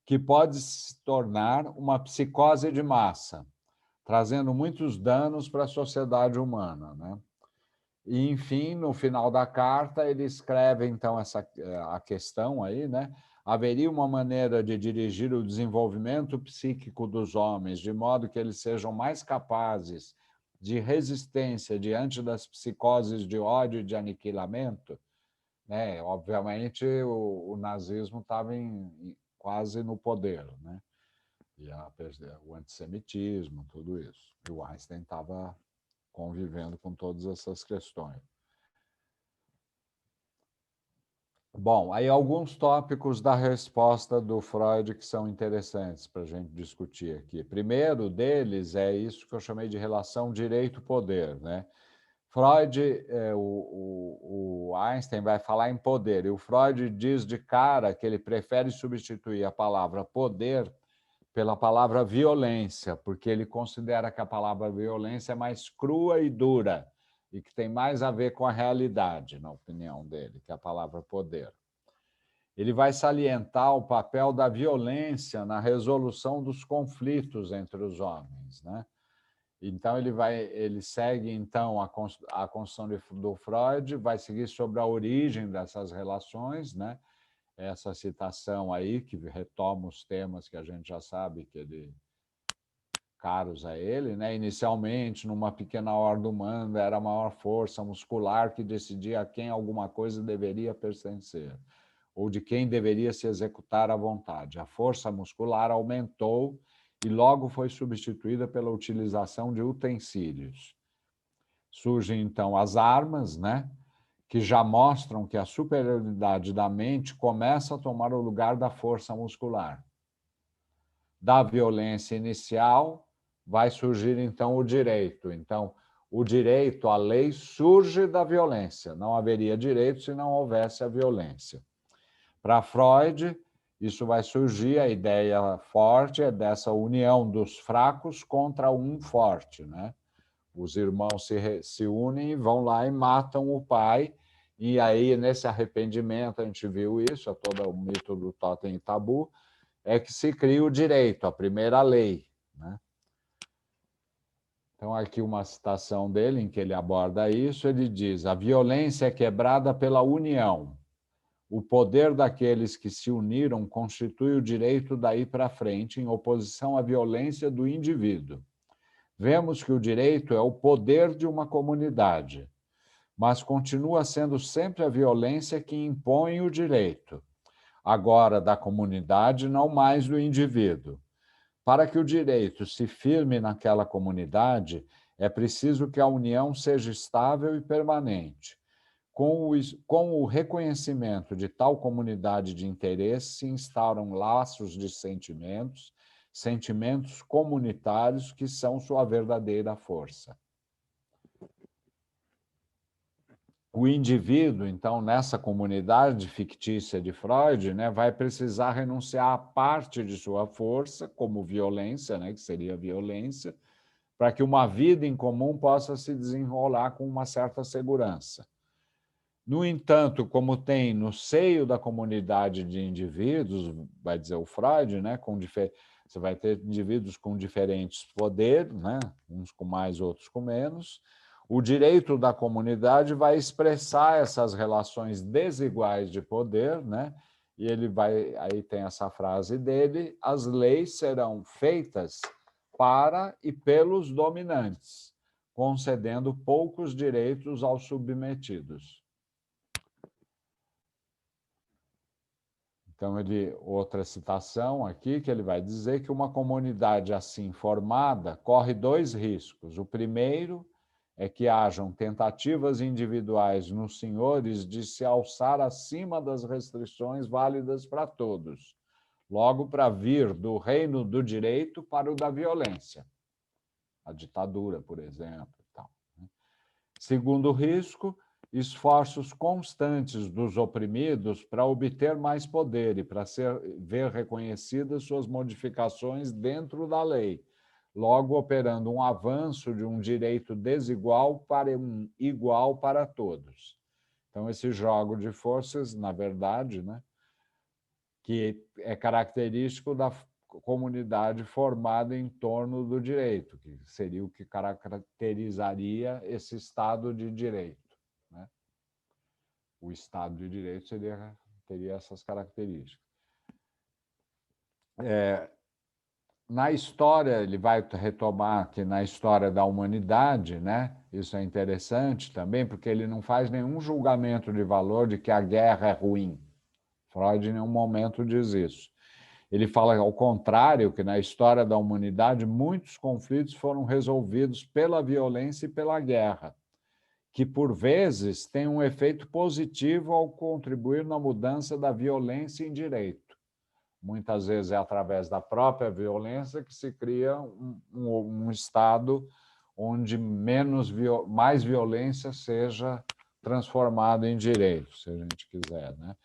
Que pode se tornar uma psicose de massa, trazendo muitos danos para a sociedade humana, né? E, enfim, no final da carta, ele escreve, então, a questão aí, né? Haveria uma maneira de dirigir o desenvolvimento psíquico dos homens, de modo que eles sejam mais capazes de resistência diante das psicoses de ódio e de aniquilamento, né? Obviamente, o nazismo estava quase no poder, né? E o antissemitismo, tudo isso. E o Einstein estava convivendo com todas essas questões. Bom, aí alguns tópicos da resposta do Freud que são interessantes para a gente discutir aqui. Primeiro deles é isso que eu chamei de relação direito-poder, né? Freud, o Einstein vai falar em poder, e o Freud diz de cara que ele prefere substituir a palavra poder pela palavra violência, porque ele considera que a palavra violência é mais crua e dura e que tem mais a ver com a realidade, na opinião dele, que a palavra poder. Ele vai salientar o papel da violência na resolução dos conflitos entre os homens, né? Então, ele segue, então, a construção do Freud, vai seguir sobre a origem dessas relações, né? Essa citação aí, que retoma os temas que a gente já sabe que ele caros a ele, né? Inicialmente, numa pequena horda humana, era a maior força muscular que decidia a quem alguma coisa deveria pertencer, ou de quem deveria se executar à vontade. A força muscular aumentou e logo foi substituída pela utilização de utensílios. Surgem, então, as armas, né? Que já mostram que a superioridade da mente começa a tomar o lugar da força muscular. Da violência inicial, vai surgir, então, o direito. Então, o direito, a lei, surge da violência. Não haveria direito se não houvesse a violência. Para Freud, isso vai surgir, a ideia forte é dessa união dos fracos contra um forte, né? Os irmãos se unem e vão lá e matam o pai, e aí, nesse arrependimento, a gente viu isso, é todo o mito do Totem e Tabu, é que se cria o direito, a primeira lei, né? Então, aqui uma citação dele, em que ele aborda isso, ele diz: a violência é quebrada pela união. O poder daqueles que se uniram constitui o direito daí para frente, em oposição à violência do indivíduo. Vemos que o direito é o poder de uma comunidade, mas continua sendo sempre a violência que impõe o direito. Agora da comunidade, não mais do indivíduo. Para que o direito se firme naquela comunidade, é preciso que a união seja estável e permanente. Com o reconhecimento de tal comunidade de interesse, se instauram laços de sentimentos, sentimentos comunitários que são sua verdadeira força. O indivíduo, então, nessa comunidade fictícia de Freud, né, vai precisar renunciar a parte de sua força, como violência, né, que seria violência, para que uma vida em comum possa se desenrolar com uma certa segurança. No entanto, como tem no seio da comunidade de indivíduos, vai dizer o Freud, né, você vai ter indivíduos com diferentes poderes, né, uns com mais, outros com menos. O direito da comunidade vai expressar essas relações desiguais de poder, né? E ele vai, aí tem essa frase dele: as leis serão feitas para e pelos dominantes, concedendo poucos direitos aos submetidos. Então, outra citação aqui, que ele vai dizer que uma comunidade assim formada corre dois riscos. O primeiro é que hajam tentativas individuais nos senhores de se alçar acima das restrições válidas para todos, logo para vir do reino do direito para o da violência, a ditadura, por exemplo. Segundo risco, esforços constantes dos oprimidos para obter mais poder e para ver reconhecidas suas modificações dentro da lei, logo operando um avanço de um direito desigual para um igual para todos. Então, esse jogo de forças, na verdade, né, que é característico da comunidade formada em torno do direito, que seria o que caracterizaria esse Estado de Direito, né? O Estado de Direito teria essas características. Na história, ele vai retomar que na história da humanidade, né, isso é interessante também, porque ele não faz nenhum julgamento de valor de que a guerra é ruim. Freud em nenhum momento diz isso. Ele fala, ao contrário, que na história da humanidade muitos conflitos foram resolvidos pela violência e pela guerra, que, por vezes, tem um efeito positivo ao contribuir na mudança da violência em direito. Muitas vezes é através da própria violência que se cria um Estado onde mais violência seja transformado em direito, se a gente quiser, né?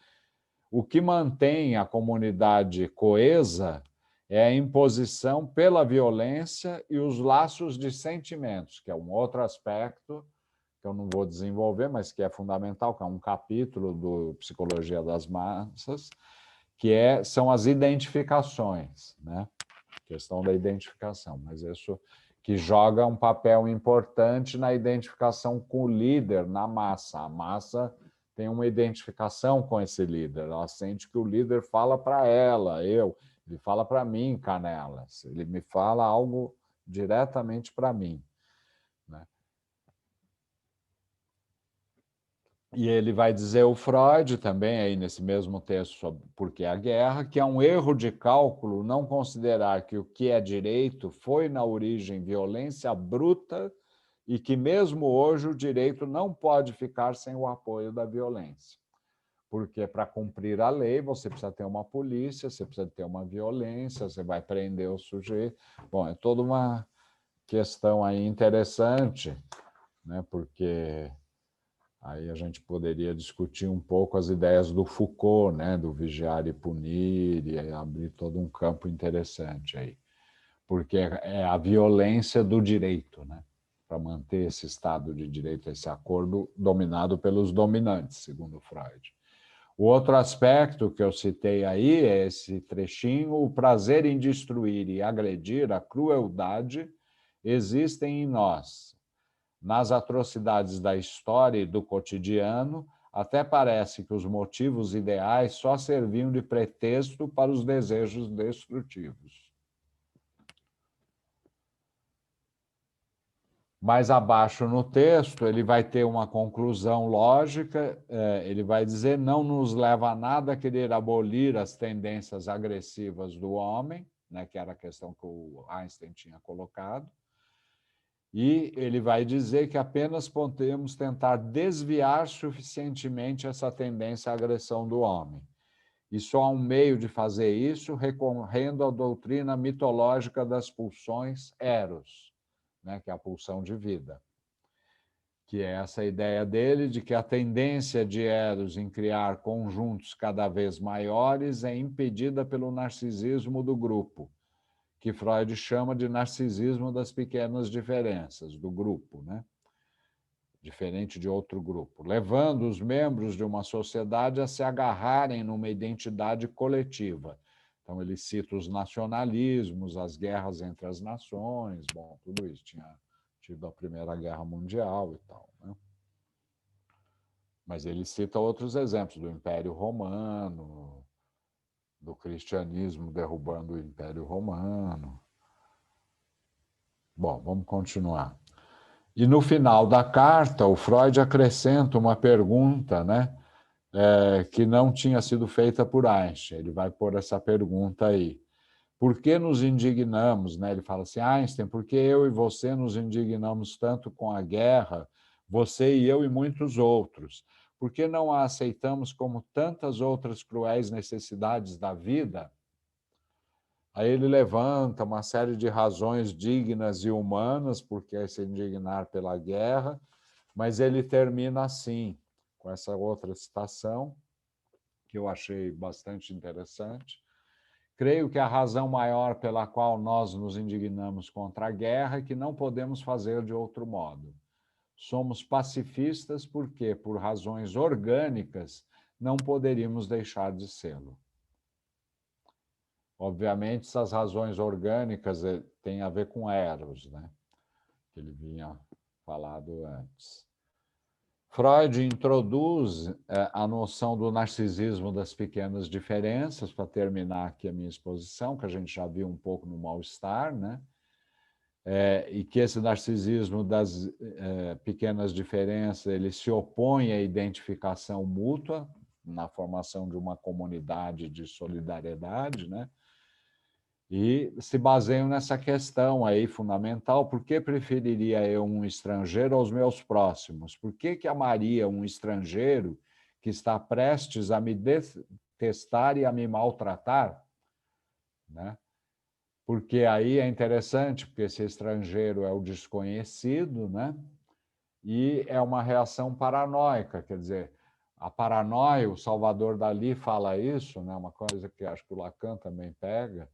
O que mantém a comunidade coesa é a imposição pela violência e os laços de sentimentos, que é um outro aspecto que eu não vou desenvolver, mas que é fundamental, que é um capítulo do Psicologia das Massas, que são as identificações, né? A questão da identificação, mas isso que joga um papel importante na identificação com o líder, na massa. A massa tem uma identificação com esse líder, ela sente que o líder fala para ela, ele fala para mim, Canelas, ele me fala algo diretamente para mim, né? E ele vai dizer, o Freud também, aí nesse mesmo texto sobre por que a guerra, que é um erro de cálculo não considerar que o que é direito foi, na origem, violência bruta e que, mesmo hoje, o direito não pode ficar sem o apoio da violência. Porque, para cumprir a lei, você precisa ter uma polícia, você precisa ter uma violência, você vai prender o sujeito. Bom, é toda uma questão aí interessante, né? Porque aí a gente poderia discutir um pouco as ideias do Foucault, né? Do vigiar e punir, e abrir todo um campo interessante aí. Porque é a violência do direito, né? Para manter esse Estado de Direito, esse acordo dominado pelos dominantes, segundo Freud. O outro aspecto que eu citei aí é esse trechinho: o prazer em destruir e agredir, a crueldade, existem em nós. Nas atrocidades da história e do cotidiano, até parece que os motivos ideais só serviam de pretexto para os desejos destrutivos. Mais abaixo no texto, ele vai ter uma conclusão lógica, ele vai dizer: não nos leva a nada querer abolir as tendências agressivas do homem, né, que era a questão que o Einstein tinha colocado, e ele vai dizer que apenas podemos tentar desviar suficientemente essa tendência à agressão do homem. E só há um meio de fazer isso, recorrendo à doutrina mitológica das pulsões Eros, né, que é a pulsão de vida, que é essa ideia dele de que a tendência de Eros em criar conjuntos cada vez maiores é impedida pelo narcisismo do grupo, que Freud chama de narcisismo das pequenas diferenças do grupo, né? Diferente de outro grupo, levando os membros de uma sociedade a se agarrarem numa identidade coletiva. Então, ele cita os nacionalismos, as guerras entre as nações, bom, tudo isso. Tinha tido a Primeira Guerra Mundial e tal, né? Mas ele cita outros exemplos do Império Romano, do cristianismo derrubando o Império Romano. Bom, vamos continuar. E no final da carta, o Freud acrescenta uma pergunta, né? Que não tinha sido feita por Einstein. Ele vai pôr essa pergunta aí. Por que nos indignamos, né? Ele fala assim: Einstein, por que eu e você nos indignamos tanto com a guerra, você e eu e muitos outros? Por que não a aceitamos como tantas outras cruéis necessidades da vida? Aí ele levanta uma série de razões dignas e humanas por que se indignar pela guerra, mas ele termina assim, com essa outra citação, que eu achei bastante interessante. Creio que a razão maior pela qual nós nos indignamos contra a guerra é que não podemos fazer de outro modo. Somos pacifistas porque, por razões orgânicas, não poderíamos deixar de sê-lo. Obviamente, essas razões orgânicas têm a ver com Eros, né? Que ele vinha falado antes. Freud introduz a noção do narcisismo das pequenas diferenças, para terminar aqui a minha exposição, que a gente já viu um pouco no Mal-Estar, né? E que esse narcisismo das pequenas diferenças ele se opõe à identificação mútua na formação de uma comunidade de solidariedade, né? E se baseiam nessa questão aí fundamental: por que preferiria eu um estrangeiro aos meus próximos? Por que amaria um estrangeiro que está prestes a me detestar e a me maltratar? Né? Porque aí é interessante, porque esse estrangeiro é o desconhecido, né? E é uma reação paranoica, quer dizer, a paranoia, o Salvador Dalí fala isso, né? Uma coisa que acho que o Lacan também pega,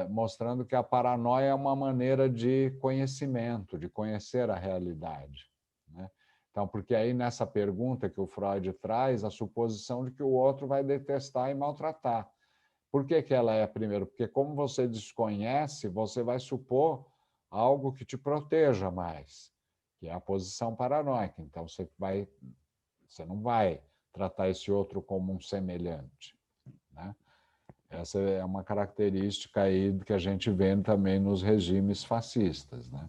mostrando que a paranoia é uma maneira de conhecimento, de conhecer a realidade, né? Então, porque aí nessa pergunta que o Freud traz, a suposição de que o outro vai detestar e maltratar. Por que ela é, primeiro? Porque como você desconhece, você vai supor algo que te proteja mais, que é a posição paranoica. Então, você não vai tratar esse outro como um semelhante, né? Essa é uma característica aí que a gente vê também nos regimes fascistas, né?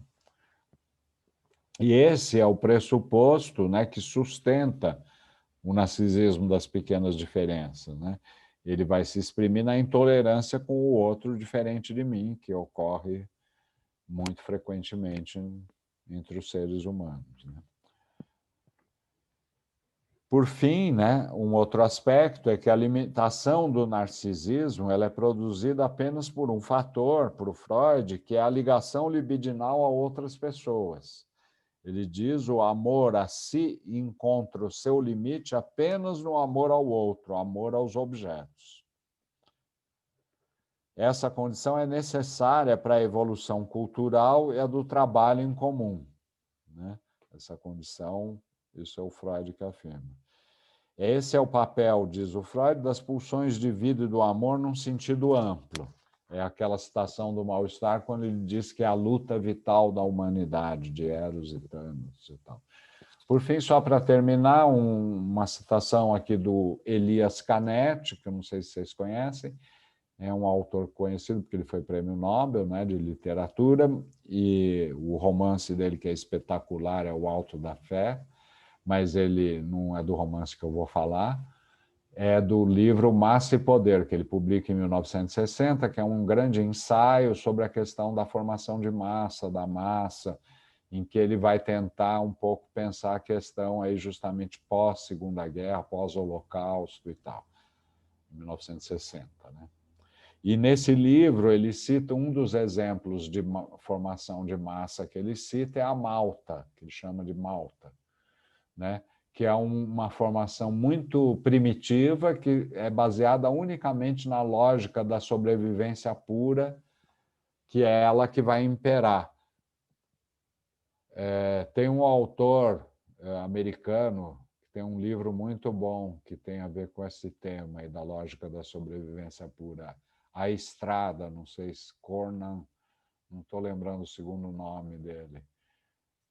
E esse é o pressuposto, né, que sustenta o narcisismo das pequenas diferenças, né? Ele vai se exprimir na intolerância com o outro diferente de mim, que ocorre muito frequentemente entre os seres humanos, né? Por fim, né, um outro aspecto é que a limitação do narcisismo ela é produzida apenas por um fator, por Freud, que é a ligação libidinal a outras pessoas. Ele diz o amor a si encontra o seu limite apenas no amor ao outro, amor aos objetos. Essa condição é necessária para a evolução cultural e a do trabalho em comum, né? Essa condição, isso é o Freud que afirma. Esse é o papel, diz o Freud, das pulsões de vida e do amor num sentido amplo. É aquela citação do Mal-Estar quando ele diz que é a luta vital da humanidade, de Eros e Thanos e tal. Por fim, só para terminar, uma citação aqui do Elias Canetti, que eu não sei se vocês conhecem, é um autor conhecido porque ele foi prêmio Nobel, né, de literatura, e o romance dele, que é espetacular, é O Alto da Fé, mas ele não é do romance que eu vou falar, é do livro Massa e Poder, que ele publica em 1960, que é um grande ensaio sobre a questão da formação de massa, da massa, em que ele vai tentar um pouco pensar a questão aí justamente pós-Segunda Guerra, pós-Holocausto e tal, em 1960, né? E nesse livro ele cita um dos exemplos de formação de massa que ele cita é a malta, que ele chama de malta, né? Que é uma formação muito primitiva, que é baseada unicamente na lógica da sobrevivência pura, que é ela que vai imperar. Tem um autor americano que tem um livro muito bom que tem a ver com esse tema aí da lógica da sobrevivência pura. A Estrada, não sei se Cornan, não estou lembrando o segundo nome dele,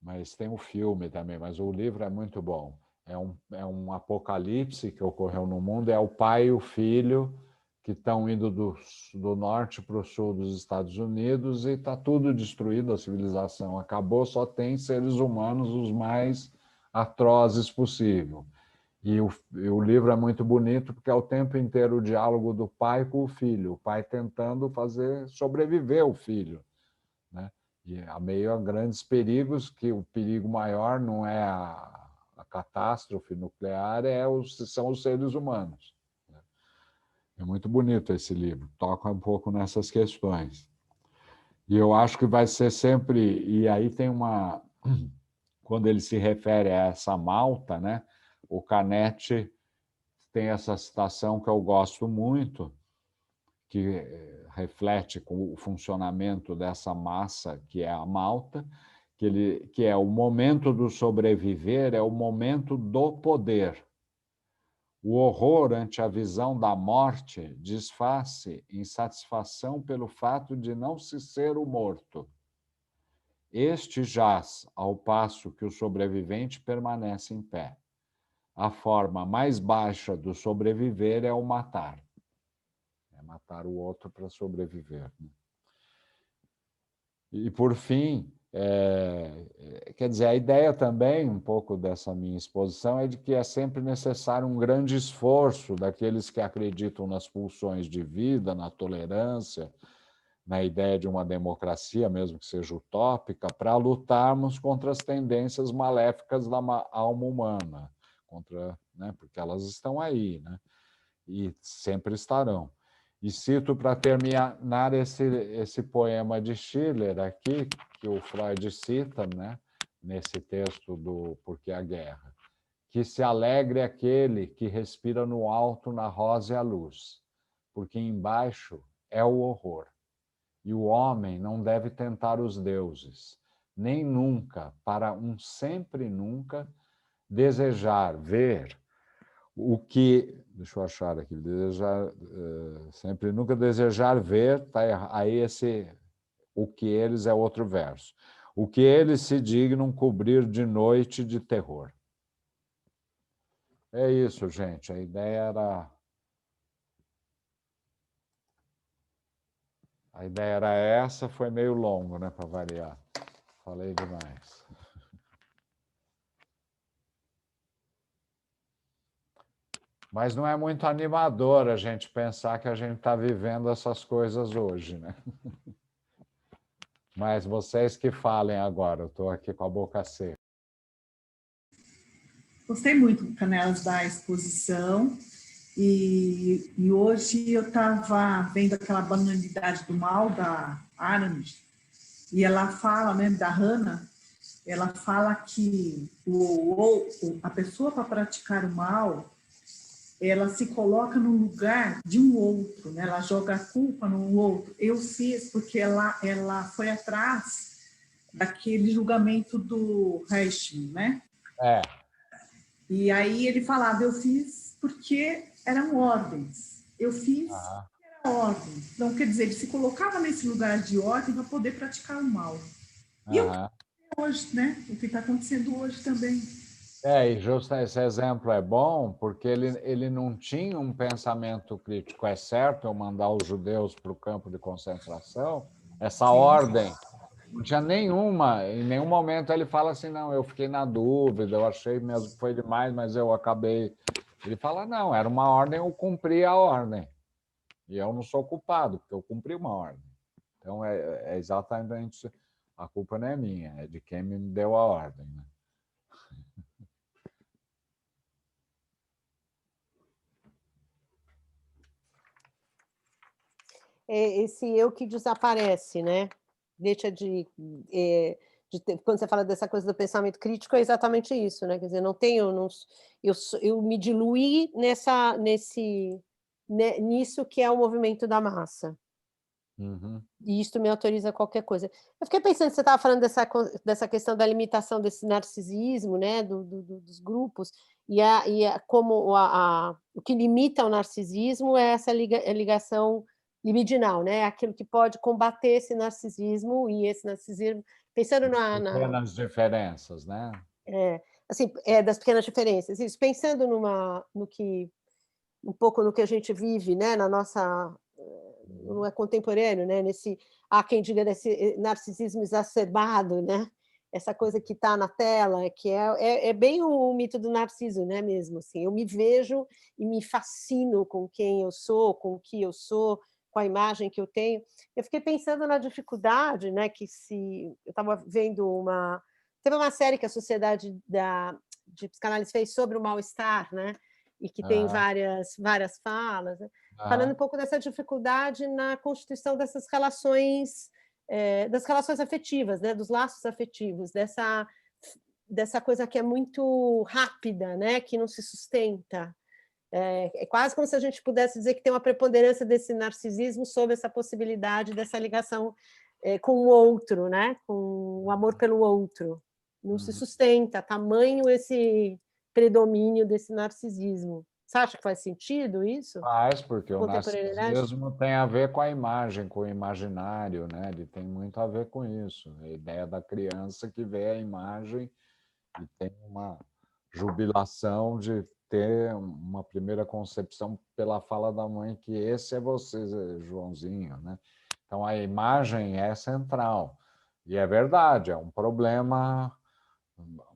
mas tem um filme também, mas o livro é muito bom. É um apocalipse que ocorreu no mundo, é o pai e o filho que estão indo do norte para o sul dos Estados Unidos e está tudo destruído, a civilização acabou, só tem seres humanos os mais atrozes possível. E o livro é muito bonito porque é o tempo inteiro o diálogo do pai com o filho, o pai tentando fazer sobreviver o filho, né? E a meio a grandes perigos, que o perigo maior não é a catástrofe nuclear, são os seres humanos. É muito bonito esse livro, toca um pouco nessas questões. E eu acho que vai ser sempre... E aí tem uma... Quando ele se refere a essa malta, né? O Canetti tem essa citação que eu gosto muito, que reflete com o funcionamento dessa massa, que é a malta, que é o momento do sobreviver, é o momento do poder. O horror ante a visão da morte desfaz-se em satisfação pelo fato de não se ser o morto. Este jaz, ao passo que o sobrevivente permanece em pé. A forma mais baixa do sobreviver é o matar. É matar o outro para sobreviver, né? E, por fim, quer dizer, a ideia também, um pouco dessa minha exposição, é de que é sempre necessário um grande esforço daqueles que acreditam nas pulsões de vida, na tolerância, na ideia de uma democracia, mesmo que seja utópica, para lutarmos contra as tendências maléficas da alma humana, né, porque elas estão aí, né, e sempre estarão. E cito para terminar esse poema de Schiller aqui, que o Freud cita, né, nesse texto do Por que a Guerra. Que se alegre aquele que respira no alto, na rosa e a luz, porque embaixo é o horror. E o homem não deve tentar os deuses, nem nunca, para um sempre nunca, desejar ver o que, deixa eu achar aqui, desejar, sempre nunca desejar ver, tá aí o que eles é outro verso. O que eles se dignam cobrir de noite de terror. É isso, gente. A ideia era A ideia era essa, foi meio longo, né, para variar. Falei demais. Mas não é muito animador a gente pensar que a gente está vivendo essas coisas hoje, né? Mas vocês que falem agora, eu estou aqui com a boca seca. Gostei muito, Canelas, da exposição. E hoje eu estava vendo aquela banalidade do mal da Arendt, e ela fala, né, da Hannah, ela fala que a pessoa, para praticar o mal, ela se coloca no lugar de um outro, né? Ela joga a culpa no outro. Eu fiz porque ela foi atrás daquele julgamento do Reichmann, né? É. E aí ele falava, eu fiz porque eram ordens. Eu fiz porque era ordem. Então, quer dizer, ele se colocava nesse lugar de ordem para poder praticar o mal. E eu hoje, né? O que está acontecendo hoje também. E justo esse exemplo é bom, porque ele não tinha um pensamento crítico. É certo eu mandar os judeus para o campo de concentração? Essa ordem não tinha nenhuma. Em nenhum momento ele fala assim, não, eu fiquei na dúvida, eu achei mesmo que foi demais, mas eu acabei... Ele fala, não, era uma ordem, eu cumpri a ordem. E eu não sou culpado, porque eu cumpri uma ordem. Então, é exatamente... A culpa não é minha, é de quem me deu a ordem, né? Esse eu que desaparece, né? Deixa quando você fala dessa coisa do pensamento crítico, é exatamente isso, né? Quer dizer, não tenho, não, eu me diluí nisso que é o movimento da massa. Uhum. E isso me autoriza a qualquer coisa. Eu fiquei pensando, você estava falando dessa questão da limitação desse narcisismo, né? Dos grupos, como o que limita o narcisismo é essa ligação libidinal, né? Aquilo que pode combater esse narcisismo, pensando Pequenas diferenças, né? Assim, das pequenas diferenças. Isso, pensando um pouco no que a gente vive, né? Na nossa... não é contemporâneo, né? Há quem diga desse narcisismo exacerbado, né? Essa coisa que está na tela, que é bem o mito do Narciso, né? Mesmo assim, eu me vejo e me fascino com quem eu sou, com o que eu sou, com a imagem que eu tenho. Eu fiquei pensando na dificuldade, né? Eu estava vendo teve uma série que a Sociedade de Psicanálise fez sobre o mal-estar, né? E que tem várias falas, né? Falando um pouco dessa dificuldade na constituição dessas relações, das relações afetivas, né? Dos laços afetivos, dessa coisa que é muito rápida, né? Que não se sustenta. É quase como se a gente pudesse dizer que tem uma preponderância desse narcisismo sobre essa possibilidade dessa ligação com o outro, né? Com o amor pelo outro. Não se sustenta, tamanho esse predomínio desse narcisismo. Você acha que faz sentido isso? Faz, porque o narcisismo tem a ver com a imagem, com o imaginário, né? Ele tem muito a ver com isso. A ideia da criança que vê a imagem e tem uma jubilação de ter uma primeira concepção pela fala da mãe que esse é você, Joãozinho, né? Então, a imagem é central. E é verdade, é um problema,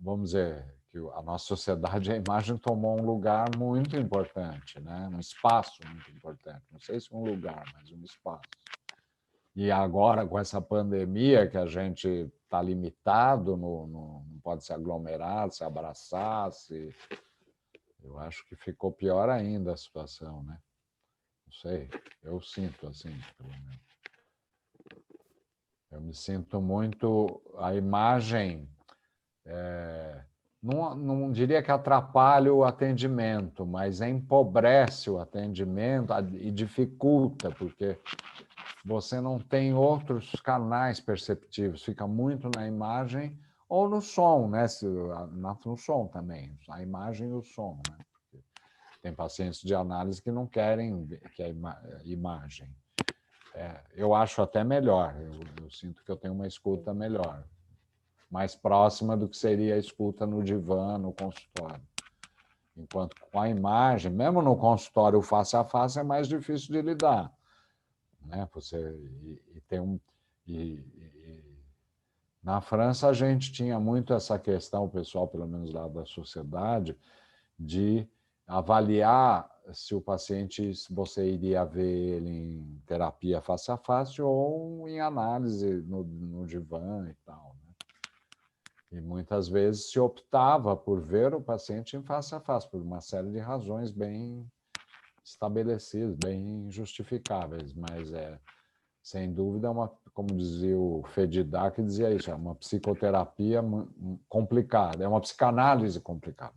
vamos dizer, que a nossa sociedade, a imagem tomou um lugar muito importante, né? Um espaço muito importante. Não sei se um lugar, mas um espaço. E agora, com essa pandemia, que a gente está limitado, não pode se aglomerar, se abraçar, eu acho que ficou pior ainda a situação, né? Não sei, eu sinto assim, pelo menos. Eu me sinto muito... A imagem... Não diria que atrapalha o atendimento, mas empobrece o atendimento e dificulta, porque você não tem outros canais perceptivos, fica muito na imagem ou no som, né? No som também, a imagem e o som, né? Tem pacientes de análise que não querem que a imagem. Eu acho até melhor, eu sinto que eu tenho uma escuta melhor, mais próxima do que seria a escuta no divã, no consultório. Enquanto com a imagem, mesmo no consultório face a face, é mais difícil de lidar. né? Na França a gente tinha muito essa questão, o pessoal, pelo menos lá da sociedade, de avaliar se o paciente, se você iria ver ele em terapia face a face ou em análise no divã e tal, né? E muitas vezes se optava por ver o paciente em face a face, por uma série de razões bem estabelecidas, bem justificáveis, mas sem dúvida, como dizia o Fedidá, que dizia isso, é uma psicoterapia complicada, é uma psicanálise complicada.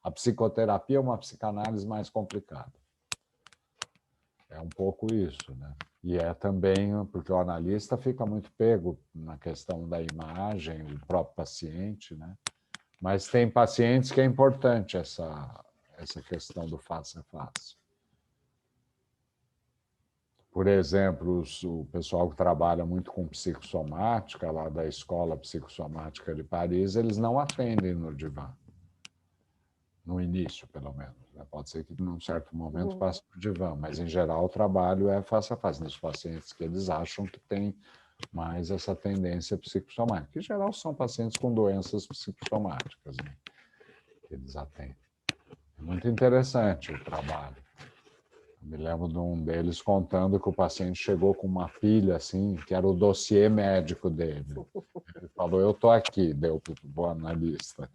A psicoterapia é uma psicanálise mais complicada. É um pouco isso, né? E é também porque o analista fica muito pego na questão da imagem, o próprio paciente, né? Mas tem pacientes que é importante essa questão do face a face. Por exemplo, o pessoal que trabalha muito com psicossomática, lá da Escola Psicossomática de Paris, eles não atendem no divã. No início, pelo menos. Pode ser que, num certo momento, passe para o divã, mas, em geral, o trabalho é face a face, nos pacientes que eles acham que têm mais essa tendência psicossomática. Em geral, são pacientes com doenças psicossomáticas, né, que eles atendem. É muito interessante o trabalho. Me lembro de um deles contando que o paciente chegou com uma pilha, assim, que era o dossiê médico dele. Ele falou, eu estou aqui, deu para o analista.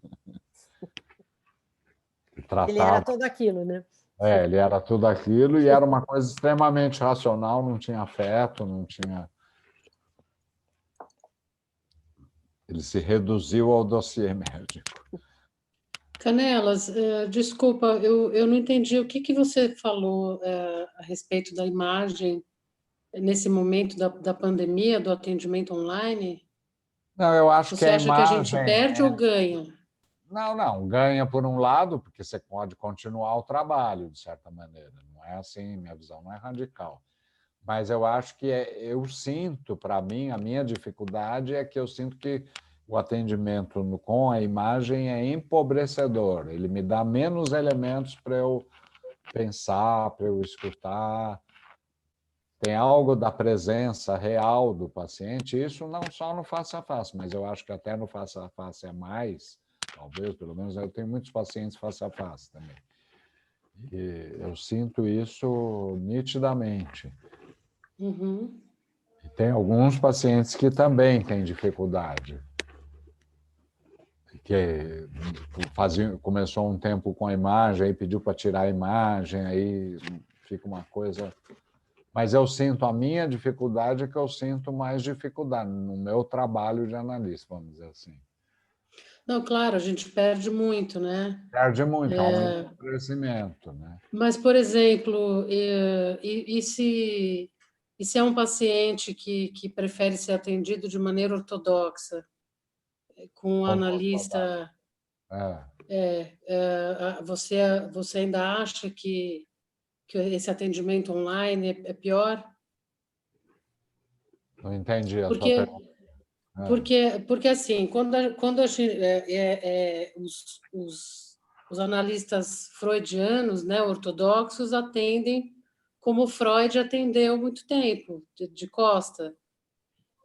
Ele era tudo aquilo, né? Ele era tudo aquilo e era uma coisa extremamente racional, não tinha afeto, não tinha... Ele se reduziu ao dossiê médico. Canelas, desculpa, eu não entendi o que você falou a respeito da imagem nesse momento da pandemia, do atendimento online. Não, eu acho que Você acha que a gente perde ou ganha? Não, ganha por um lado, porque você pode continuar o trabalho, de certa maneira. Não é assim, minha visão não é radical. Mas eu acho que eu sinto, para mim, a minha dificuldade é que eu sinto que o atendimento com a imagem é empobrecedor. Ele me dá menos elementos para eu pensar, para eu escutar. Tem algo da presença real do paciente, isso não só no face a face, mas eu acho que até no face a face é mais, talvez, pelo menos eu tenho muitos pacientes face a face também. E eu sinto isso nitidamente. Uhum. E tem alguns pacientes que também têm dificuldade. Que começou um tempo com a imagem, aí pediu para tirar a imagem, aí fica uma coisa... Mas eu sinto, a minha dificuldade é que eu sinto mais dificuldade no meu trabalho de analista, vamos dizer assim. Não, claro, a gente perde muito, né? Perde muito, aumenta o crescimento, né? Mas, por exemplo, e se é um paciente que prefere ser atendido de maneira ortodoxa, com um analista... Você ainda acha que esse atendimento online é pior? Não entendi a sua pergunta. Porque assim, quando a gente, os analistas freudianos, né, ortodoxos, atendem como Freud atendeu muito tempo, de costa.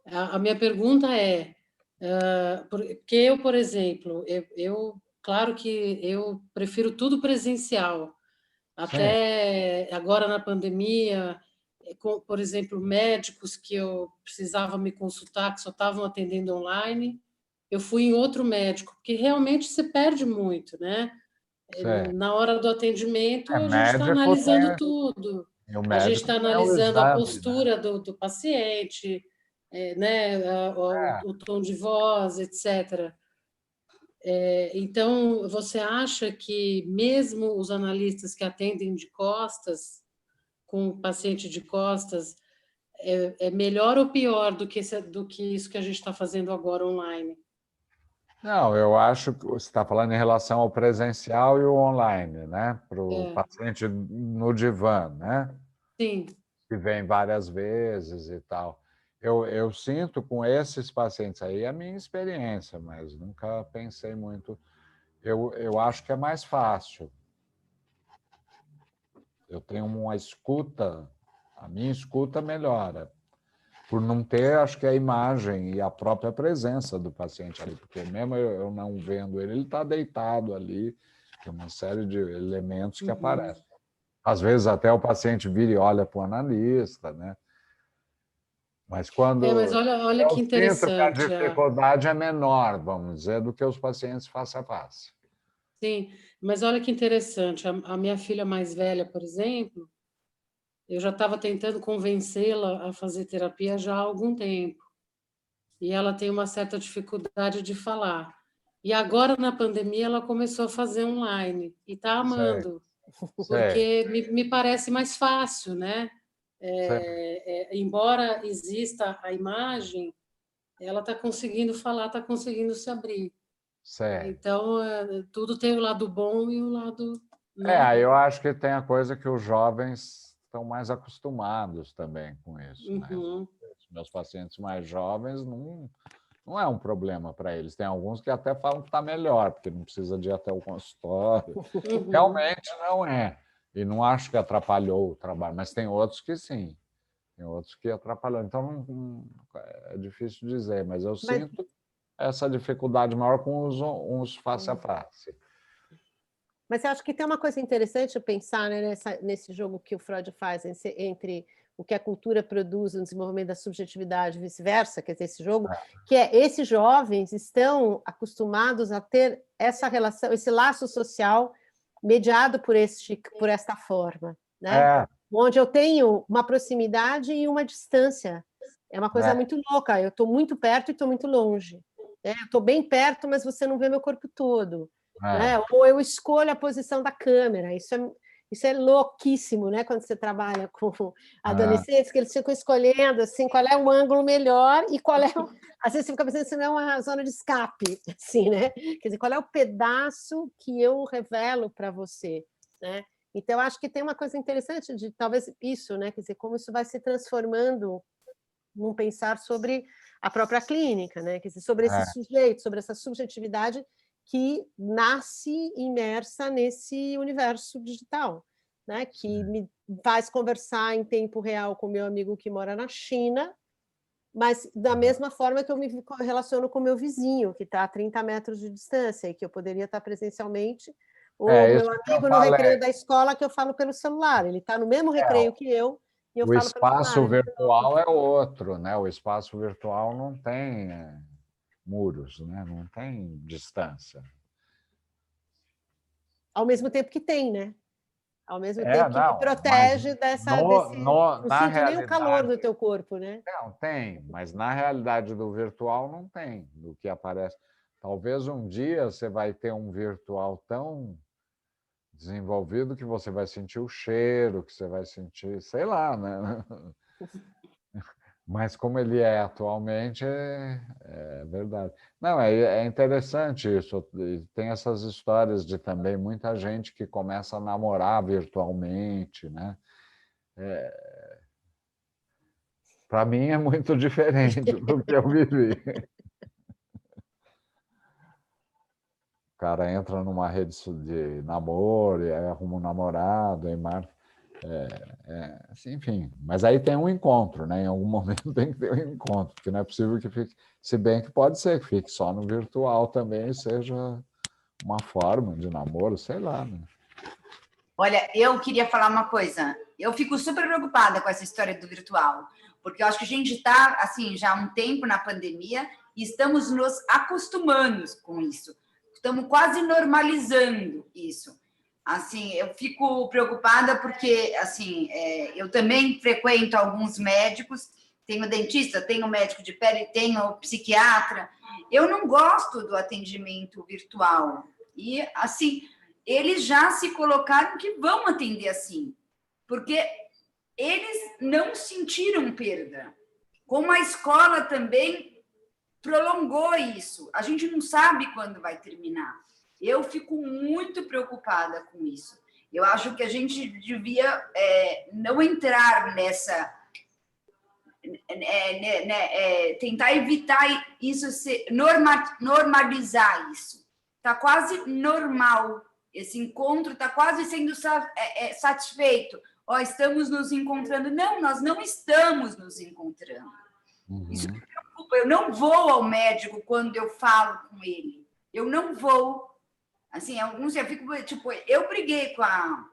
A minha pergunta é, porque eu, por exemplo, claro que eu prefiro tudo presencial. Até agora na pandemia, por exemplo, médicos que eu precisava me consultar, que só estavam atendendo online, eu fui em outro médico, porque realmente se perde muito, né? Na hora do atendimento, a gente está analisando tudo. A gente está analisando a postura do paciente, né? O tom de voz, etc. Então, você acha que mesmo os analistas que atendem de costas, com o paciente de costas, é melhor ou pior do que isso que a gente está fazendo agora online? Não, eu acho que você está falando em relação ao presencial e o online, né? Para o paciente no divã, né? Sim. Que vem várias vezes e tal. Eu sinto com esses pacientes aí a minha experiência, mas nunca pensei muito. Eu acho que é mais fácil. Eu tenho uma escuta A minha escuta melhora. Por não ter, acho que a imagem e a própria presença do paciente ali, porque mesmo eu não vendo ele, ele está deitado ali, tem uma série de elementos que aparecem. Às vezes até o paciente vira e olha para o analista, né? Mas quando mas olha que eu sinto que a interessante. dificuldade é menor, vamos dizer, do que os pacientes face a face. Sim, mas olha que interessante. A minha filha mais velha, por exemplo, eu já estava tentando convencê-la a fazer terapia já há algum tempo. E ela tem uma certa dificuldade de falar. E agora, na pandemia, ela começou a fazer online e está amando, porque me parece mais fácil, né? Embora exista a imagem, ela está conseguindo falar, está conseguindo se abrir. Então, tudo tem o lado bom e o lado... Né? Eu acho que tem a coisa que os jovens estão mais acostumados também com isso. Né? Os meus pacientes mais jovens não é um problema para eles. Tem alguns que até falam que está melhor, porque não precisa de ir até o consultório. Realmente não é. E não acho que atrapalhou o trabalho, mas tem outros que sim. Tem outros que atrapalhou. Então, é difícil dizer, mas eu sinto essa dificuldade maior com uns face a face. Mas eu acho que tem uma coisa interessante pensar, né, nesse jogo que o Freud faz entre o que a cultura produz no desenvolvimento da subjetividade e vice-versa, quer dizer, esse jogo, que esses jovens estão acostumados a ter essa relação, esse laço social mediado por esta forma, né? Onde eu tenho uma proximidade e uma distância. É uma coisa muito louca, eu estou muito perto e estou muito longe. Né? Eu estou bem perto, mas você não vê meu corpo todo. Né? Ou eu escolho a posição da câmera, isso é louquíssimo, né? Quando você trabalha com adolescentes, que eles ficam escolhendo assim, qual é o ângulo melhor e qual é às vezes você fica pensando se não é uma zona de escape, assim, né? Quer dizer, qual é o pedaço que eu revelo para você, né? Então, acho que tem uma coisa interessante de talvez isso, né? Quer dizer, como isso vai se transformando num pensar sobre a própria clínica, né? Quer dizer, sobre esse sujeito, sobre essa subjetividade que nasce imersa nesse universo digital, né? Que me faz conversar em tempo real com meu amigo que mora na China, mas da mesma forma que eu me relaciono com meu vizinho, que está a 30 metros de distância, e que eu poderia estar presencialmente, ou meu amigo no recreio da escola, que eu falo pelo celular, ele está no mesmo recreio que eu, e eu o falo pelo celular. O espaço virtual é outro, né? O espaço virtual não tem muros, né? Não tem distância. Ao mesmo tempo que tem, né? Ao mesmo tempo que me protege não sinto nem o calor do teu corpo, né? Não, tem, mas na realidade do virtual não tem, do que aparece. Talvez um dia você vai ter um virtual tão desenvolvido que você vai sentir o cheiro, que você vai sentir, sei lá, né? Mas como ele é atualmente, é verdade. Não, é interessante isso. Tem essas histórias de também muita gente que começa a namorar virtualmente, né? Para mim é muito diferente do que eu vivi. O cara entra numa rede de namoro, e aí arruma um namorado, aí marca. Enfim, mas aí tem um encontro, né? Em algum momento tem que ter um encontro, porque não é possível que fique, se bem que pode ser que fique só no virtual também e seja uma forma de namoro, sei lá, né? Olha, eu queria falar uma coisa. Eu fico super preocupada com essa história do virtual, porque eu acho que a gente está, assim, já há um tempo na pandemia e estamos nos acostumando com isso. Estamos quase normalizando isso. Assim, eu fico preocupada porque, assim, eu também frequento alguns médicos, tenho dentista, tenho médico de pele, tenho psiquiatra. Eu não gosto do atendimento virtual. E, assim, eles já se colocaram que vão atender assim, porque eles não sentiram perda. Como a escola também prolongou isso, a gente não sabe quando vai terminar. Eu fico muito preocupada com isso. Eu acho que a gente devia não entrar nessa... tentar evitar isso, normalizar isso. Está quase normal. Esse encontro está quase sendo satisfeito. estamos nos encontrando. Não, nós não estamos nos encontrando. Isso me preocupa. Eu não vou ao médico quando eu falo com ele. Eu não vou. Assim, alguns eu fico, tipo, eu briguei com a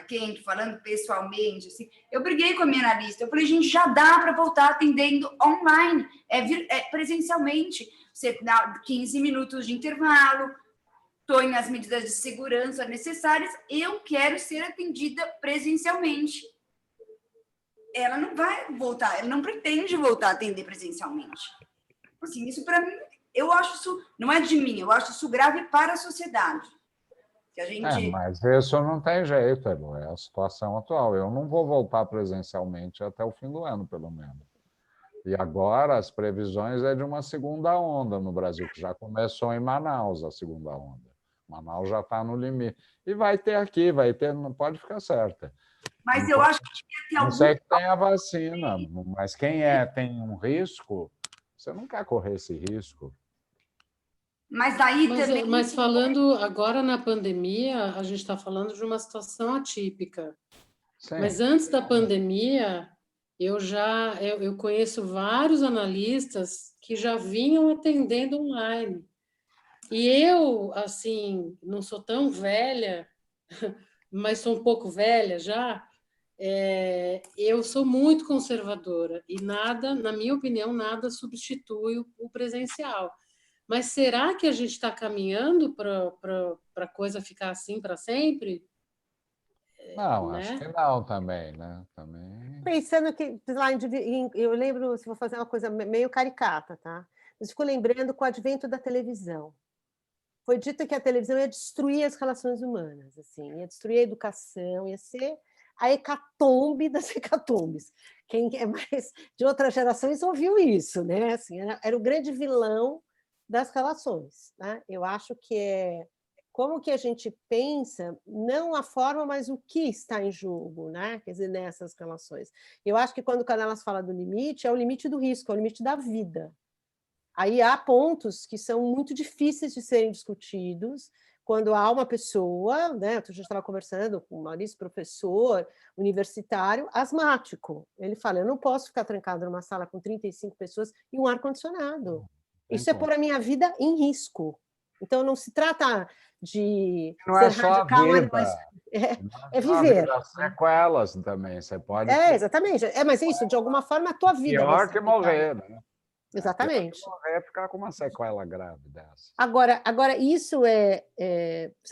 Kendi, falando pessoalmente, assim, eu briguei com a minha analista. Eu falei, gente, já dá para voltar atendendo online, presencialmente. Você dá 15 minutos de intervalo, tome as medidas de segurança necessárias. Eu quero ser atendida presencialmente. Ela não vai voltar, ela não pretende voltar a atender presencialmente. Assim, isso para mim, eu acho isso, não é de mim, eu acho isso grave para a sociedade. Que a gente... mas isso não tem jeito, é a situação atual. Eu não vou voltar presencialmente até o fim do ano, pelo menos. E agora as previsões é de uma segunda onda no Brasil, que já começou em Manaus, a segunda onda. Manaus já está no limite. E vai ter aqui, não pode ficar certa. Mas eu acho que tem algum... Não sei que tem a vacina, mas quem tem um risco, você não quer correr esse risco. Mas daí também... Mas falando agora na pandemia, a gente está falando de uma situação atípica. Sim. Mas antes da pandemia, eu conheço vários analistas que já vinham atendendo online. E eu, assim, não sou tão velha, mas sou um pouco velha já, eu sou muito conservadora e nada, na minha opinião, nada substitui o presencial. Mas será que a gente está caminhando para a coisa ficar assim para sempre? Não, né? Acho que não também, né? Também... Pensando que, eu lembro, se vou fazer uma coisa meio caricata, tá? Mas fico lembrando com o advento da televisão. Foi dito que a televisão ia destruir as relações humanas, assim, ia destruir a educação, ia ser a hecatombe das hecatombes. Quem é mais de outras gerações ouviu isso, né? Assim, era o grande vilão das relações, né? Eu acho que como que a gente pensa, não a forma, mas o que está em jogo, né? Quer dizer, nessas relações. Eu acho que quando o Canelas fala do limite, é o limite do risco, é o limite da vida. Aí há pontos que são muito difíceis de serem discutidos quando há uma pessoa, né? A gente estava conversando com o Maurício, professor universitário, asmático. Ele fala, eu não posso ficar trancado numa sala com 35 pessoas e um ar-condicionado. Isso é pôr a minha vida em risco. Então, não se trata de ser radical, mas é viver. Sequelas também, você pode... exatamente. Mas é isso, de alguma forma, a tua vida... Pior que morrer, né? Exatamente. É ficar com uma sequela grave dessa. Agora isso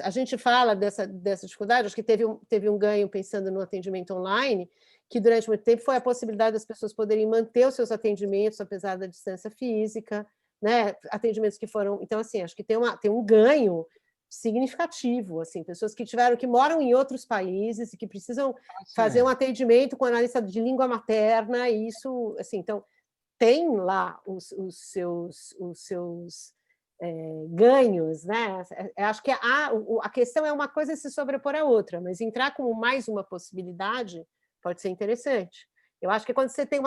a gente fala dessa dificuldade, acho que teve um ganho pensando no atendimento online, que durante muito tempo foi a possibilidade das pessoas poderem manter os seus atendimentos, apesar da distância física, né? Atendimentos que foram... Então, assim, acho que tem um ganho significativo, assim, pessoas que moram em outros países e que precisam fazer um atendimento com analista de língua materna, e isso, assim, então... tem lá os seus ganhos, né? Acho que a questão é uma coisa se sobrepor à outra, mas entrar como mais uma possibilidade pode ser interessante. Eu acho que quando você tem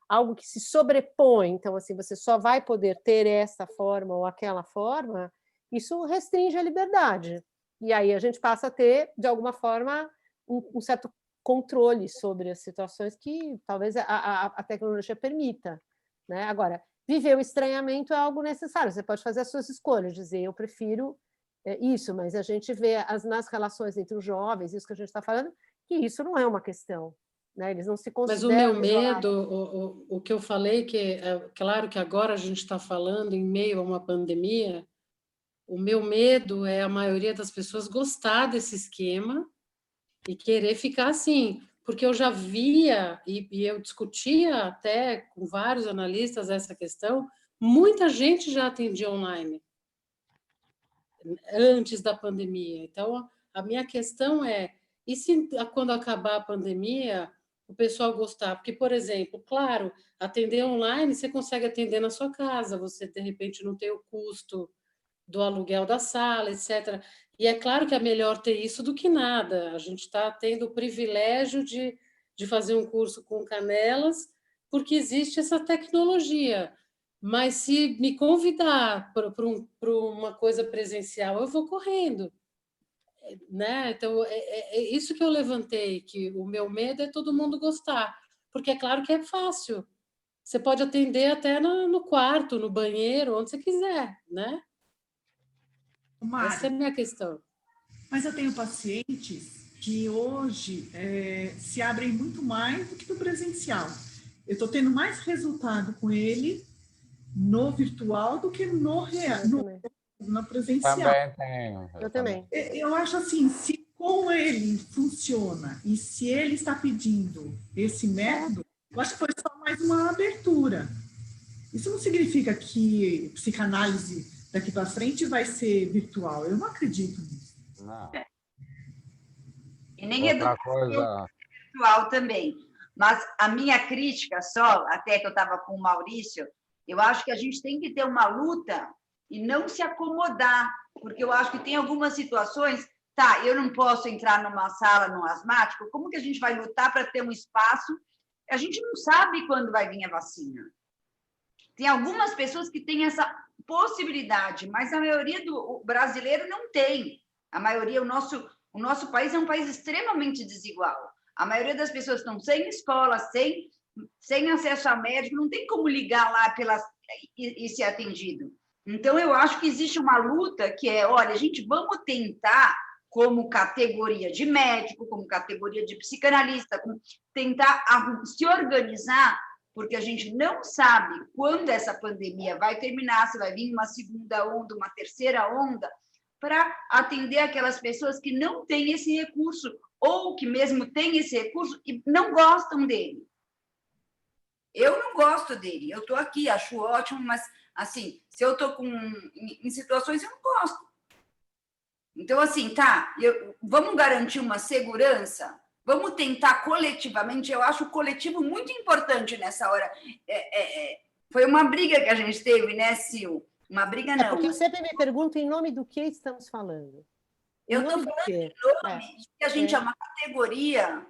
algo que se sobrepõe, então assim, você só vai poder ter essa forma ou aquela forma, isso restringe a liberdade. E aí a gente passa a ter, de alguma forma, um certo controle sobre as situações que talvez a tecnologia permita, né? Agora, viver o estranhamento é algo necessário, você pode fazer as suas escolhas, dizer, eu prefiro isso, mas a gente vê nas relações entre os jovens, isso que a gente está falando, que isso não é uma questão, né? Eles não se consideram... Mas o meu medo, o que eu falei, que é claro que agora a gente está falando em meio a uma pandemia, o meu medo é a maioria das pessoas gostar desse esquema e querer ficar assim, porque eu já via, e eu discutia até com vários analistas essa questão, muita gente já atendia online antes da pandemia. Então, a minha questão e se quando acabar a pandemia, o pessoal gostar? Porque, por exemplo, claro, atender online, você consegue atender na sua casa, você, de repente, não tem o custo do aluguel da sala, etc. E é claro que é melhor ter isso do que nada. A gente está tendo o privilégio de fazer um curso com Canelas, porque existe essa tecnologia. Mas se me convidar para uma coisa presencial, eu vou correndo. né? Então, é isso que eu levantei, que o meu medo é todo mundo gostar, porque é claro que é fácil. Você pode atender até no quarto, no banheiro, onde você quiser, né? Mari, Essa é a minha questão. mas eu tenho pacientes que hoje se abrem muito mais do que no presencial. Eu estou tendo mais resultado com ele no virtual do que no presencial. Também tenho. Eu também. Eu acho assim, se com ele funciona e se ele está pedindo esse método, eu acho que foi só mais uma abertura. Isso não significa que psicanálise daqui para frente vai ser virtual. Eu não acredito nisso. Não. E nem Outra educação coisa... virtual também. Mas a minha crítica só, até que eu estava com o Maurício, eu acho que a gente tem que ter uma luta e não se acomodar, porque eu acho que tem algumas situações, tá, eu não posso entrar numa sala no asmático, como que a gente vai lutar para ter um espaço? A gente não sabe quando vai vir a vacina. Tem algumas pessoas que têm essa possibilidade, mas a maioria do brasileiro não tem. A maioria, o nosso país é um país extremamente desigual. A maioria das pessoas estão sem escola, sem acesso a médico, não tem como ligar lá e ser atendido. Então, eu acho que existe uma luta que é, olha, gente, vamos tentar, como categoria de médico, como categoria de psicanalista, tentar se organizar, porque a gente não sabe quando essa pandemia vai terminar, se vai vir uma segunda onda, uma terceira onda, para atender aquelas pessoas que não têm esse recurso, ou que mesmo têm esse recurso e não gostam dele. Eu não gosto dele, eu estou aqui, acho ótimo, mas, assim, se eu estou em situações, eu não gosto. Então, assim, tá, vamos garantir uma segurança, vamos tentar coletivamente, eu acho o coletivo muito importante nessa hora. Foi uma briga que a gente teve, né, Sil? Uma briga não. Porque eu sempre me pergunto em nome do que estamos falando. Eu estou falando em nome de que a gente é uma categoria,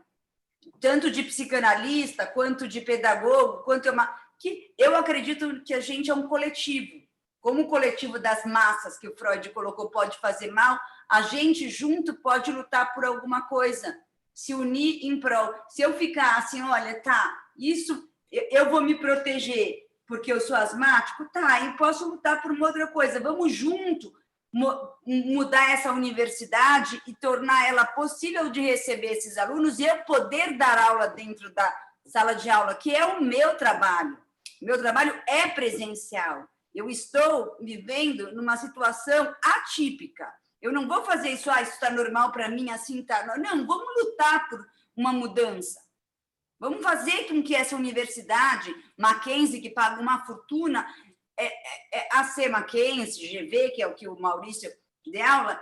tanto de psicanalista, quanto de pedagogo, que eu acredito que a gente é um coletivo. Como o coletivo das massas, que o Freud colocou, pode fazer mal, a gente junto pode lutar por alguma coisa, se unir em prol. Se eu ficar assim, olha, tá, isso eu vou me proteger porque eu sou asmático, tá, eu posso lutar por uma outra coisa. Vamos junto mudar essa universidade e tornar ela possível de receber esses alunos e eu poder dar aula dentro da sala de aula, que é o meu trabalho. Meu trabalho é presencial. Eu estou vivendo numa situação atípica. Eu não vou fazer isso, isso está normal para mim, assim está. Não, vamos lutar por uma mudança. Vamos fazer com que essa universidade, Mackenzie, que paga uma fortuna, AC Mackenzie, GV, que é o que o Maurício dê aula,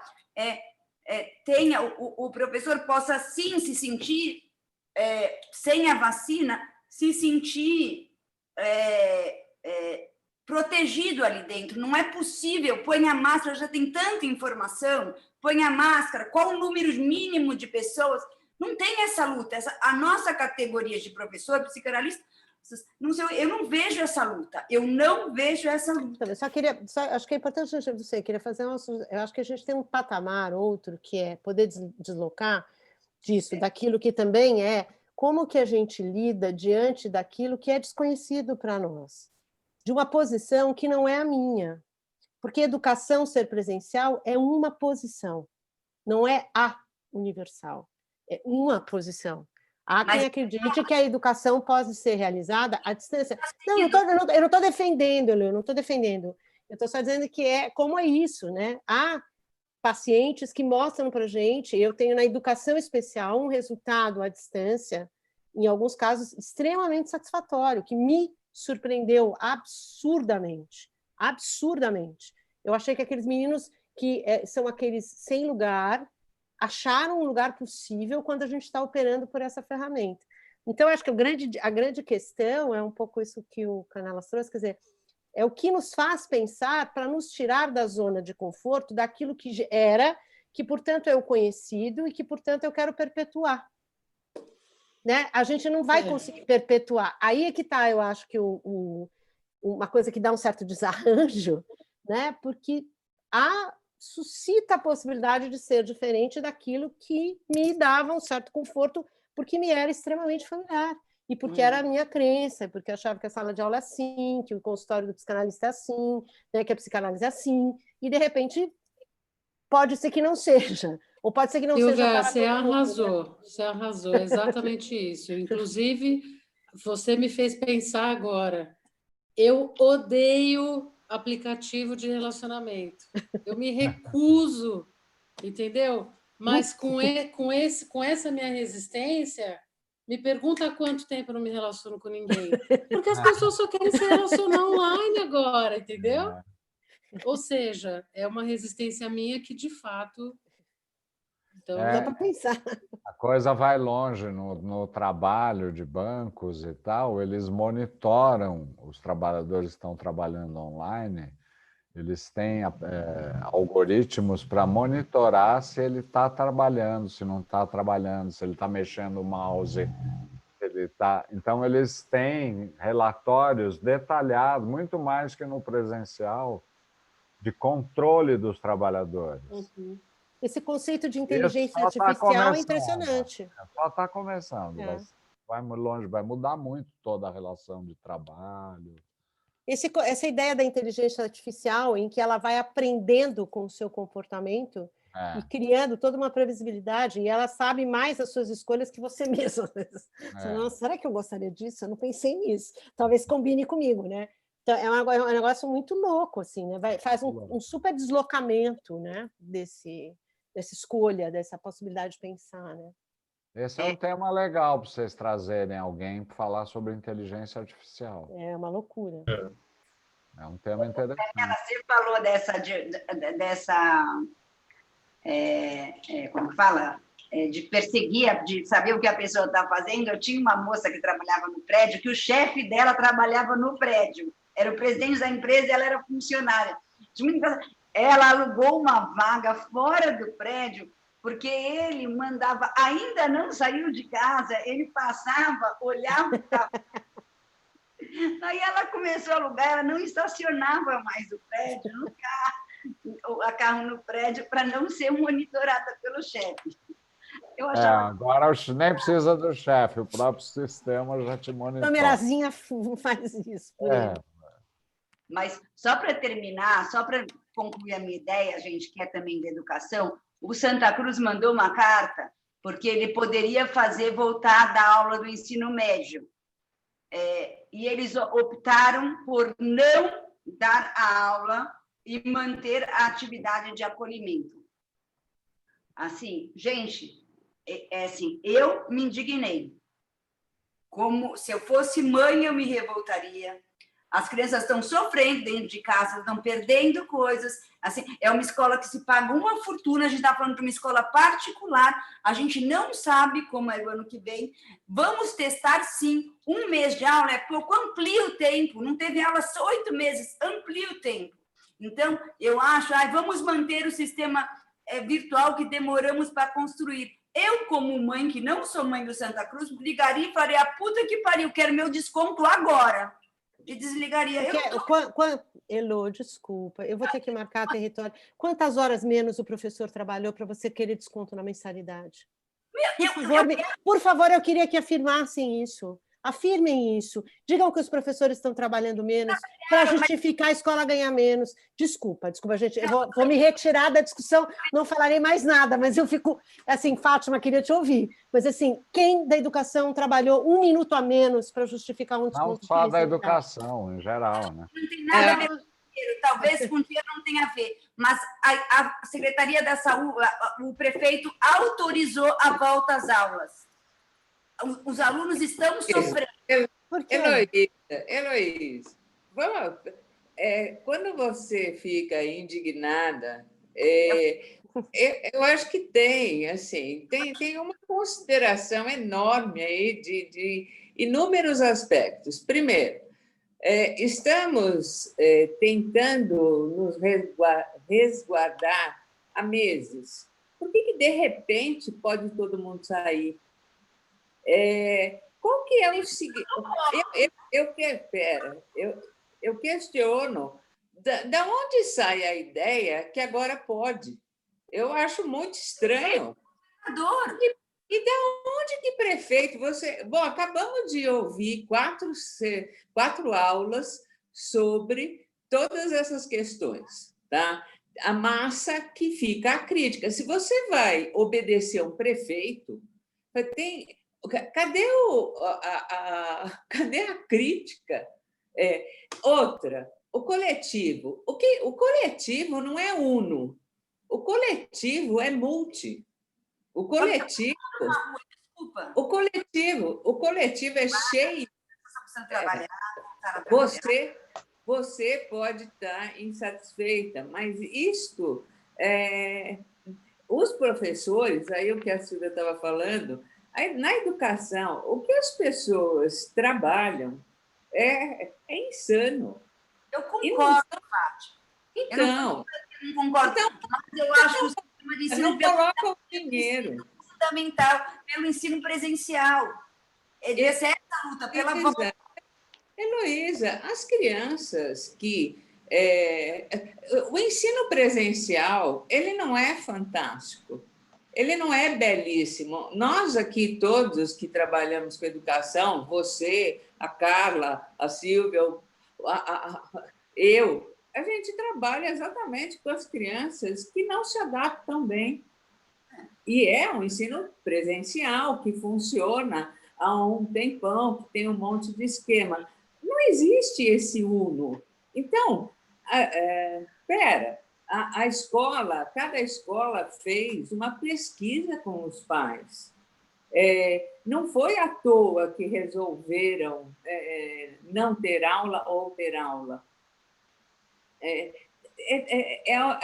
tenha, o professor possa, sim, se sentir, sem a vacina, se sentir protegido ali dentro. Não é possível, põe a máscara, já tem tanta informação, põe a máscara, qual o número mínimo de pessoas? Não tem essa luta. A nossa categoria de professor, psicanalista, eu não vejo essa luta. Eu não vejo essa luta. Acho que é importante, você queria fazer eu acho que a gente tem um patamar, outro, que é poder deslocar disso, daquilo que também é, como que a gente lida diante daquilo que é desconhecido para nós, de uma posição que não é a minha, porque educação ser presencial é uma posição, não é a universal, é uma posição. Há quem acredite que a educação pode ser realizada à distância. Não, eu não estou defendendo, eu não estou defendendo. Eu estou só dizendo que como é isso, né? Há pacientes que mostram para a gente, eu tenho na educação especial um resultado à distância, em alguns casos, extremamente satisfatório, que me surpreendeu absurdamente. Absurdamente. Eu achei que aqueles meninos que são aqueles sem lugar, acharam um lugar possível quando a gente está operando por essa ferramenta. Então, eu acho que a grande questão é um pouco isso que o Canelas trouxe, quer dizer, é o que nos faz pensar para nos tirar da zona de conforto daquilo que era, que, portanto, é o conhecido e que, portanto, eu quero perpetuar. Né? A gente não vai conseguir perpetuar. Aí é que está, eu acho que uma coisa que dá um certo desarranjo, né? Porque há suscita a possibilidade de ser diferente daquilo que me dava um certo conforto, porque me era extremamente familiar. E porque era a minha crença, porque eu achava que a sala de aula é assim, que o consultório do psicanalista é assim, né, que a psicanálise é assim, e de repente pode ser que não seja, ou pode ser que não seja Silvia, para você todo mundo, né? arrasou, você arrasou, exatamente isso. Inclusive, você me fez pensar agora. Eu odeio aplicativo de relacionamento. Eu me recuso, entendeu? Mas com essa minha resistência, me pergunta há quanto tempo eu não me relaciono com ninguém. Porque as pessoas só querem se relacionar online agora, entendeu? Ou seja, é uma resistência minha que, de fato... Então, Dá para pensar. A coisa vai longe no trabalho de bancos e tal, eles monitoram os trabalhadores que estão trabalhando online, eles têm algoritmos para monitorar se ele está trabalhando, se não está trabalhando, se ele está mexendo o mouse. Então, eles têm relatórios detalhados, muito mais que no presencial, de controle dos trabalhadores. Esse conceito de inteligência Isso só artificial é impressionante. Só está começando. Vai longe, vai mudar muito toda a relação de trabalho. Essa ideia da inteligência artificial, em que ela vai aprendendo com o seu comportamento e criando toda uma previsibilidade, e ela sabe mais as suas escolhas que você mesmo. Nossa, será que eu gostaria disso? Eu não pensei nisso. Talvez combine comigo, né? Então, é um negócio muito louco, assim, né? Faz um super deslocamento, né? Dessa escolha, dessa possibilidade de pensar, né? Esse é um tema legal para vocês trazerem alguém para falar sobre inteligência artificial. É uma loucura. É um tema interessante. Você falou como que fala? De perseguir, de saber o que a pessoa está fazendo. Eu tinha uma moça que trabalhava no prédio, que o chefe dela trabalhava no prédio. Era o presidente da empresa e ela era funcionária. Ela alugou uma vaga fora do prédio, porque ele mandava, ainda não saiu de casa, ele passava, olhava o carro. Aí ela começou a alugar, ela não estacionava mais o prédio, a carro no prédio, para não ser monitorada pelo chefe. Eu achava... Agora nem precisa do chefe, o próprio sistema já te monitora. A câmerazinha faz isso por ele. Mas só para terminar, só para concluir a minha ideia, a gente que é também da educação, o Santa Cruz mandou uma carta porque ele poderia voltar da aula do ensino médio. E eles optaram por não dar a aula e manter a atividade de acolhimento. Assim, gente, assim, eu me indignei. Como se eu fosse mãe, eu me revoltaria. As crianças estão sofrendo dentro de casa, estão perdendo coisas. Assim, é uma escola que se paga uma fortuna, a gente está falando de uma escola particular, a gente não sabe como é o ano que vem. Vamos testar, sim. 1 mês de aula é pouco, amplia o tempo. Não teve aula só 8 meses, amplia o tempo. Então, eu acho, vamos manter o sistema virtual que demoramos para construir. Eu, como mãe, que não sou mãe do Santa Cruz, ligaria e falaria, puta que pariu, quero meu desconto agora. E desligaria. Elô, desculpa, eu vou ter que marcar território. Quantas horas menos o professor trabalhou para você querer desconto na mensalidade? Por favor, eu queria que afirmassem isso. Afirmem isso. Digam que os professores estão trabalhando menos para justificar a escola ganhar menos. Desculpa, gente. Eu vou me retirar da discussão, não falarei mais nada, mas eu fico... Assim, Fátima, queria te ouvir. Mas, assim, quem da educação trabalhou 1 minuto a menos para justificar um desconto? Não só da educação, em geral, né? Não tem nada a ver com dinheiro. Talvez com dinheiro não tenha a ver. Mas a Secretaria da Saúde, o prefeito autorizou a volta às aulas. Os alunos estão sofrendo. Heloísa, quando você fica indignada, eu acho que tem uma consideração enorme aí de inúmeros aspectos. Primeiro, estamos tentando nos resguardar há meses. Por que, de repente, pode todo mundo sair? Qual que é o seguinte? Eu questiono Da onde sai a ideia que agora pode? Eu acho muito estranho. E da onde que prefeito você... Bom, acabamos de ouvir 4 aulas sobre todas essas questões, tá? A massa que fica a crítica. Se você vai obedecer um prefeito, cadê cadê a crítica? Outra, o coletivo. O coletivo não é uno. O coletivo é multi. O coletivo é cheio. Você pode estar insatisfeita, mas isto, os professores, aí o que a Silvia estava falando, na educação, o que as pessoas trabalham é insano. Eu concordo, Fátima. Então, eu não concordo, mas eu acho que o sistema de ensino não coloca o dinheiro. É fundamental pelo ensino presencial. Essa luta pela volta. Heloísa, as crianças que... o ensino presencial, ele não é fantástico, ele não é belíssimo. Nós aqui, todos que trabalhamos com educação, você, a Carla, a Silvia, eu, a gente trabalha exatamente com as crianças que não se adaptam bem. E é um ensino presencial que funciona há um tempão, que tem um monte de esquema. Não existe esse uno. Então, cada escola fez uma pesquisa com os pais. Não foi à toa que resolveram não ter aula ou ter aula.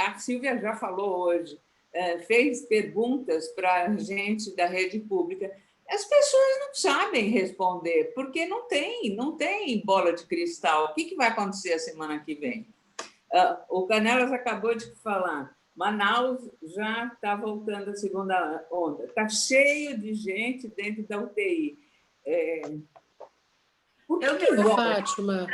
A Silvia já falou hoje, fez perguntas para a gente da rede pública. As pessoas não sabem responder, porque não tem bola de cristal. O que vai acontecer a semana que vem? O Canelas acabou de falar, Manaus já está voltando à segunda onda. Está cheio de gente dentro da UTI. Fátima,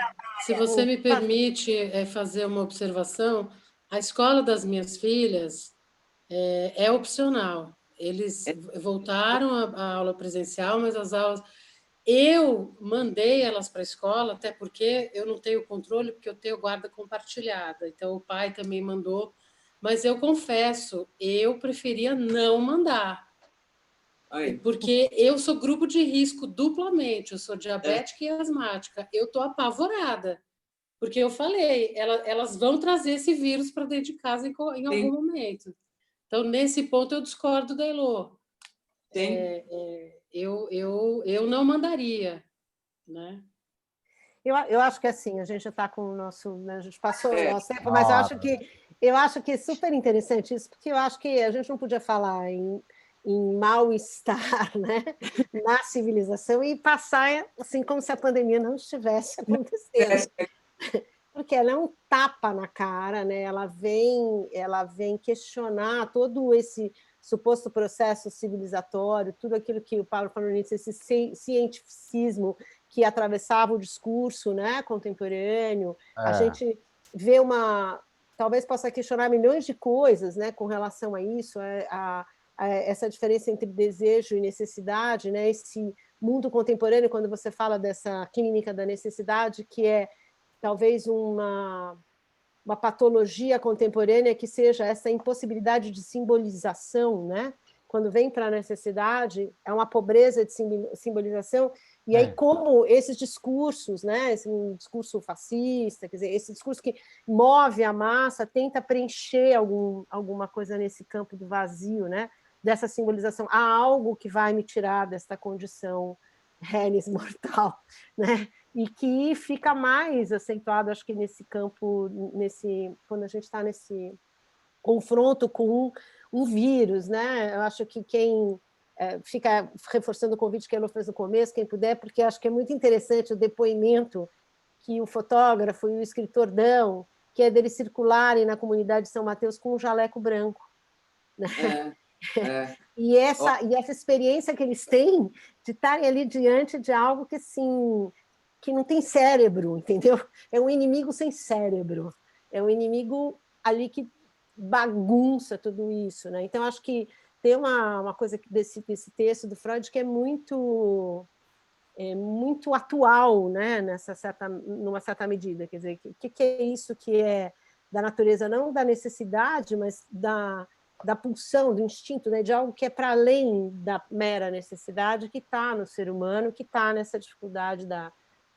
se você me permite fazer uma observação, a escola das minhas filhas é opcional. Eles voltaram à aula presencial, mas as aulas... Eu mandei elas para a escola, até porque eu não tenho controle, porque eu tenho guarda compartilhada. Então, o pai também mandou. Mas eu confesso, eu preferia não mandar. Porque eu sou grupo de risco duplamente. Eu sou diabética e asmática. Eu estou apavorada. Porque eu falei, elas vão trazer esse vírus para dentro de casa em algum momento. Então, nesse ponto, eu discordo da Elô. Eu não mandaria, né? Eu acho que assim, a gente já está com o nosso... Né, a gente passou o nosso tempo, mas eu acho que é super interessante isso, porque eu acho que a gente não podia falar em mal-estar, né, na civilização e passar assim como se a pandemia não estivesse acontecendo. Porque ela é um tapa na cara, né? Ela vem questionar todo esse suposto processo civilizatório, tudo aquilo que o Paulo falou nisso, esse cientificismo que atravessava o discurso, né, contemporâneo. A gente vê talvez possa questionar milhões de coisas, né, com relação a isso, a essa diferença entre desejo e necessidade, né? Esse mundo contemporâneo, quando você fala dessa clínica da necessidade, que é talvez uma patologia contemporânea que seja essa impossibilidade de simbolização, né? Quando vem para a necessidade, é uma pobreza de simbolização, e aí como esses discursos, né? Esse discurso fascista, quer dizer, esse discurso que move a massa, tenta preencher alguma coisa nesse campo do vazio, né? Dessa simbolização. Há algo que vai me tirar desta condição renis mortal, né? E que fica mais acentuado, acho que nesse campo, quando a gente está nesse confronto com um vírus, né? Eu acho que quem fica reforçando o convite que ela fez no começo, quem puder, porque acho que é muito interessante o depoimento que o fotógrafo e o escritor dão, que é deles circularem na comunidade de São Mateus com um jaleco branco, né? E essa experiência que eles têm de estarem ali diante de algo que, assim, que não tem cérebro, entendeu? É um inimigo sem cérebro. é um inimigo ali que bagunça tudo isso, né? Então, acho que tem uma coisa desse texto do Freud que é muito atual, né? Numa certa medida. Quer dizer, o que é isso que é da natureza, não da necessidade, mas da pulsão, do instinto, né? De algo que é para além da mera necessidade, que está no ser humano, que está nessa dificuldade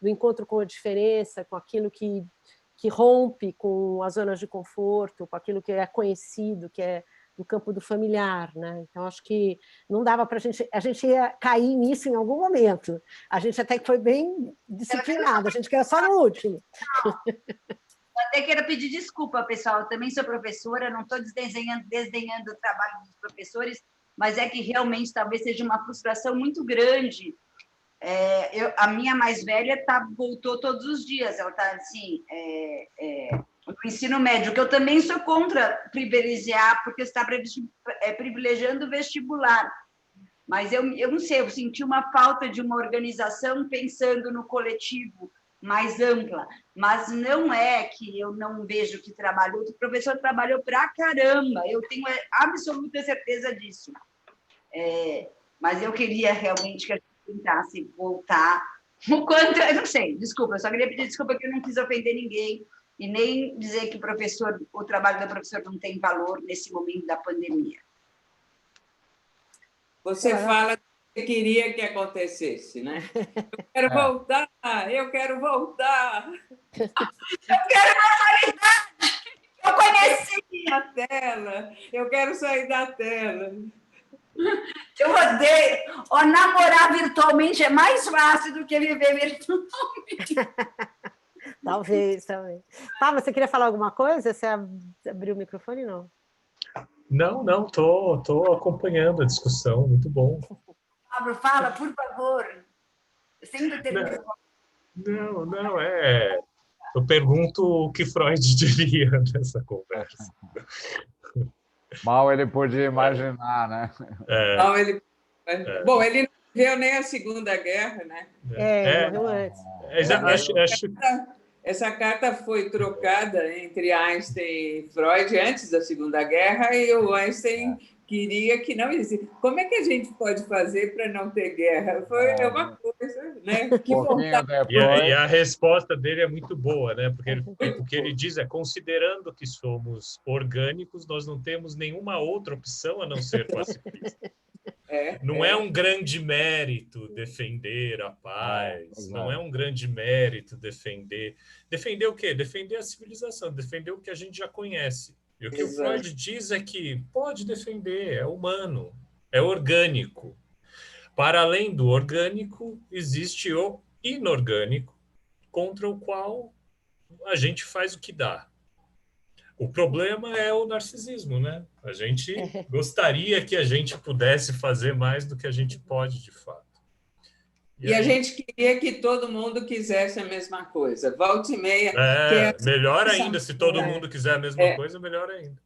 do encontro com a diferença, com aquilo que rompe com as zonas de conforto, com aquilo que é conhecido, que é do campo do familiar, né? Então, acho que não dava para a gente ia cair nisso em algum momento. A gente até que foi bem disciplinado, a gente caiu só no último. Eu até quero pedir desculpa, pessoal. Eu também sou professora, não estou desdenhando o trabalho dos professores, mas é que realmente talvez seja uma frustração muito grande. A minha mais velha voltou todos os dias, ela está assim, no ensino médio, que eu também sou contra privilegiar, porque está privilegiando o vestibular. Mas eu não sei, eu senti uma falta de uma organização pensando no coletivo mais ampla, mas não é que eu não vejo que trabalhou, o professor trabalhou pra caramba, eu tenho absoluta certeza disso. Mas eu queria realmente que a gente tentasse voltar o quanto, eu não sei, desculpa, eu só queria pedir desculpa que eu não quis ofender ninguém e nem dizer que o trabalho do professor não tem valor nesse momento da pandemia. Você fala que queria que acontecesse, né? Eu quero voltar, eu quero voltar. Eu quero normalidade! Eu conheci! Eu quero sair da tela. Eu odeio. Namorar virtualmente é mais fácil do que viver virtualmente. Talvez, também. Você queria falar alguma coisa? Você abriu o microfone, não? Não, tô acompanhando a discussão, muito bom. Pablo, fala, por favor. Sem determinação. Não, eu pergunto o que Freud diria nessa conversa. Mal ele podia imaginar, né? Bom, ele não viveu nem a Segunda Guerra, né? Morreu antes. Essa carta foi trocada entre Einstein e Freud antes da Segunda Guerra, e o Einstein queria que não existisse. Como é que a gente pode fazer para não ter guerra? Foi uma coisa, né? Que e a resposta dele é muito boa, né? Porque o que ele diz é: considerando que somos orgânicos, nós não temos nenhuma outra opção a não ser pacifista. Não é um grande mérito defender a paz, não é um grande mérito defender o quê? Defender a civilização, defender o que a gente já conhece. E o que o Freud diz é que pode defender, é humano, é orgânico. Para além do orgânico, existe o inorgânico, contra o qual a gente faz o que dá. O problema é o narcisismo, né? A gente gostaria que a gente pudesse fazer mais do que a gente pode, de fato. E a gente queria que todo mundo quisesse a mesma coisa. Volta e meia. Melhor ainda, se todo mundo quiser a mesma coisa, melhor ainda.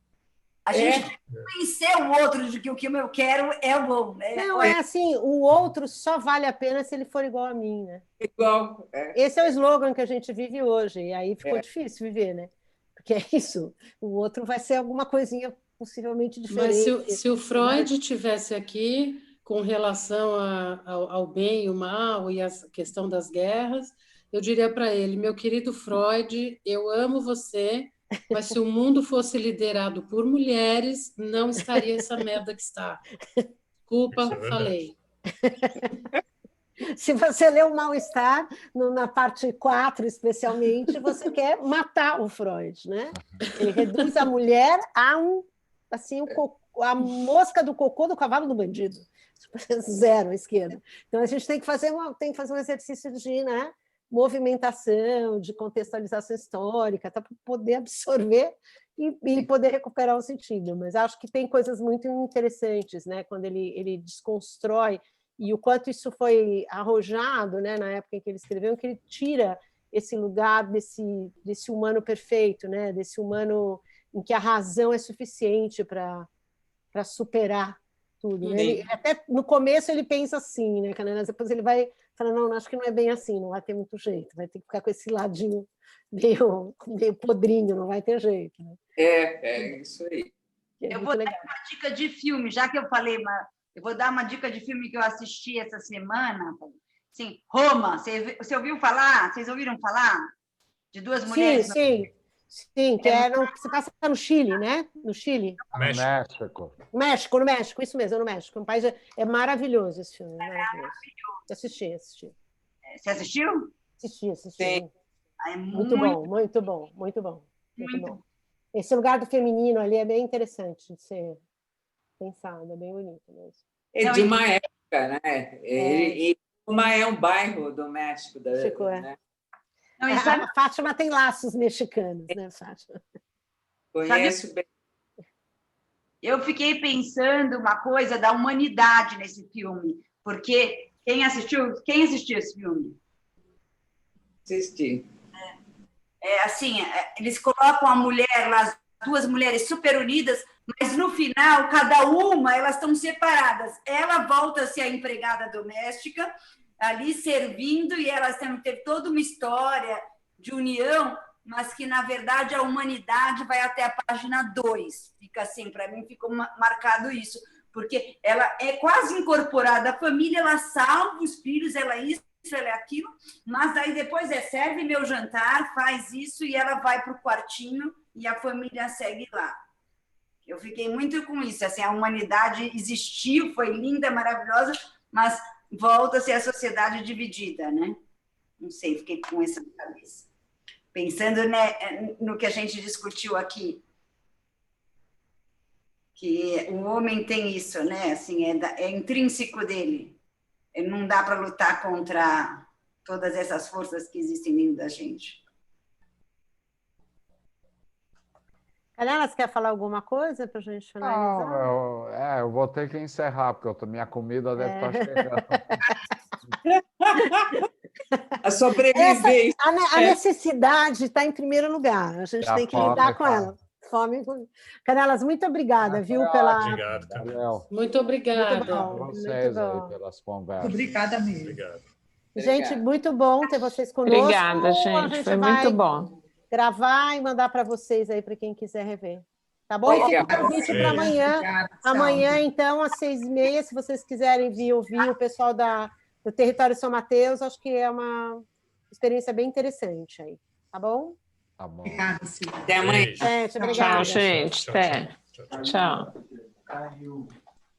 A gente conhecer o outro de que o que eu quero é o bom. Não, assim, o outro só vale a pena se ele for igual a mim, né? Igual. Esse é o slogan que a gente vive hoje, e aí ficou difícil viver, né? Porque é isso, o outro vai ser alguma coisinha possivelmente diferente. Mas se o Freud estivesse aqui com relação ao bem e o mal e a questão das guerras, eu diria para ele: meu querido Freud, eu amo você, mas se o mundo fosse liderado por mulheres, não estaria essa merda que está. Desculpa, falei. Se você lê o Mal-Estar, na parte 4, especialmente, você quer matar o Freud, né? Ele reduz a mulher a a mosca do cocô do cavalo do bandido. Zero à esquerda. Então, a gente tem que fazer um exercício de movimentação, de contextualização histórica, para poder absorver e poder recuperar o sentido. Mas acho que tem coisas muito interessantes, né? Quando ele desconstrói, e o quanto isso foi arrojado, né, na época em que ele escreveu, que ele tira esse lugar desse humano perfeito, né, desse humano em que a razão é suficiente para superar tudo. Né? Ele, até no começo ele pensa assim, né, depois ele vai falando, não, acho que não é bem assim, não vai ter muito jeito, vai ter que ficar com esse ladinho meio podrinho, não vai ter jeito. Né? É isso aí. É Eu muito vou dar legal. uma dica de filme, já que eu falei, eu vou dar uma dica de filme que eu assisti essa semana. Sim, Roma. Você ouviu falar? Vocês ouviram falar? De duas mulheres. Sim, que se passa no Chile, né? No Chile. México. No México, isso mesmo, no México. Um país é maravilhoso esse filme, maravilhoso. Assisti. Você assistiu? Assisti. Sim. É muito bom. Esse lugar do feminino ali é bem interessante de ser pensado, é bem bonito mesmo. É de uma época, né? E Roma é um bairro do México. México, né? Não, a Fátima tem laços mexicanos, né, Fátima? Conheço bem. Eu fiquei pensando uma coisa da humanidade nesse filme, porque quem assistiu esse filme? Assisti. Eles colocam a mulher lá, as duas mulheres super unidas, mas no final, cada uma, elas estão separadas. Ela volta a ser a empregada doméstica, ali servindo, e elas teve toda uma história de união, mas que, na verdade, a humanidade vai até a página 2. Fica assim, para mim, ficou marcado isso, porque ela é quase incorporada à família, ela salva os filhos, ela é isso, ela é aquilo, mas aí depois serve meu jantar, faz isso, e ela vai para o quartinho, e a família segue lá. Eu fiquei muito com isso, assim, a humanidade existiu, foi linda, maravilhosa, mas volta a ser a sociedade dividida, né? Não sei, fiquei com essa na cabeça. Pensando, né, no que a gente discutiu aqui, que o homem tem isso, né? Assim, é intrínseco dele. Não dá para lutar contra todas essas forças que existem dentro da gente. Canelas, quer falar alguma coisa para a gente finalizar? Não, eu vou ter que encerrar, porque minha comida deve estar chegando. A sobrevivência. A necessidade está em primeiro lugar, a gente tem que lidar com ela. Fome. Canelas, muito obrigada, viu? Obrigado, Canelas. Muito obrigada. A vocês aí pelas conversas. Obrigada mesmo. Obrigado. Gente, muito bom ter vocês conosco. Obrigada, gente. Foi muito bom. Gravar e mandar para vocês aí, para quem quiser rever. Tá bom? Fica o convite para amanhã. Obrigada, Amanhã, então, às 6h30, se vocês quiserem vir ouvir o pessoal do Território São Mateus, acho que é uma experiência bem interessante aí. Tá bom? Tá bom. Obrigada, Silvia. Até amanhã. Gente, obrigada. Tchau, gente. Até. Tchau. Caiu.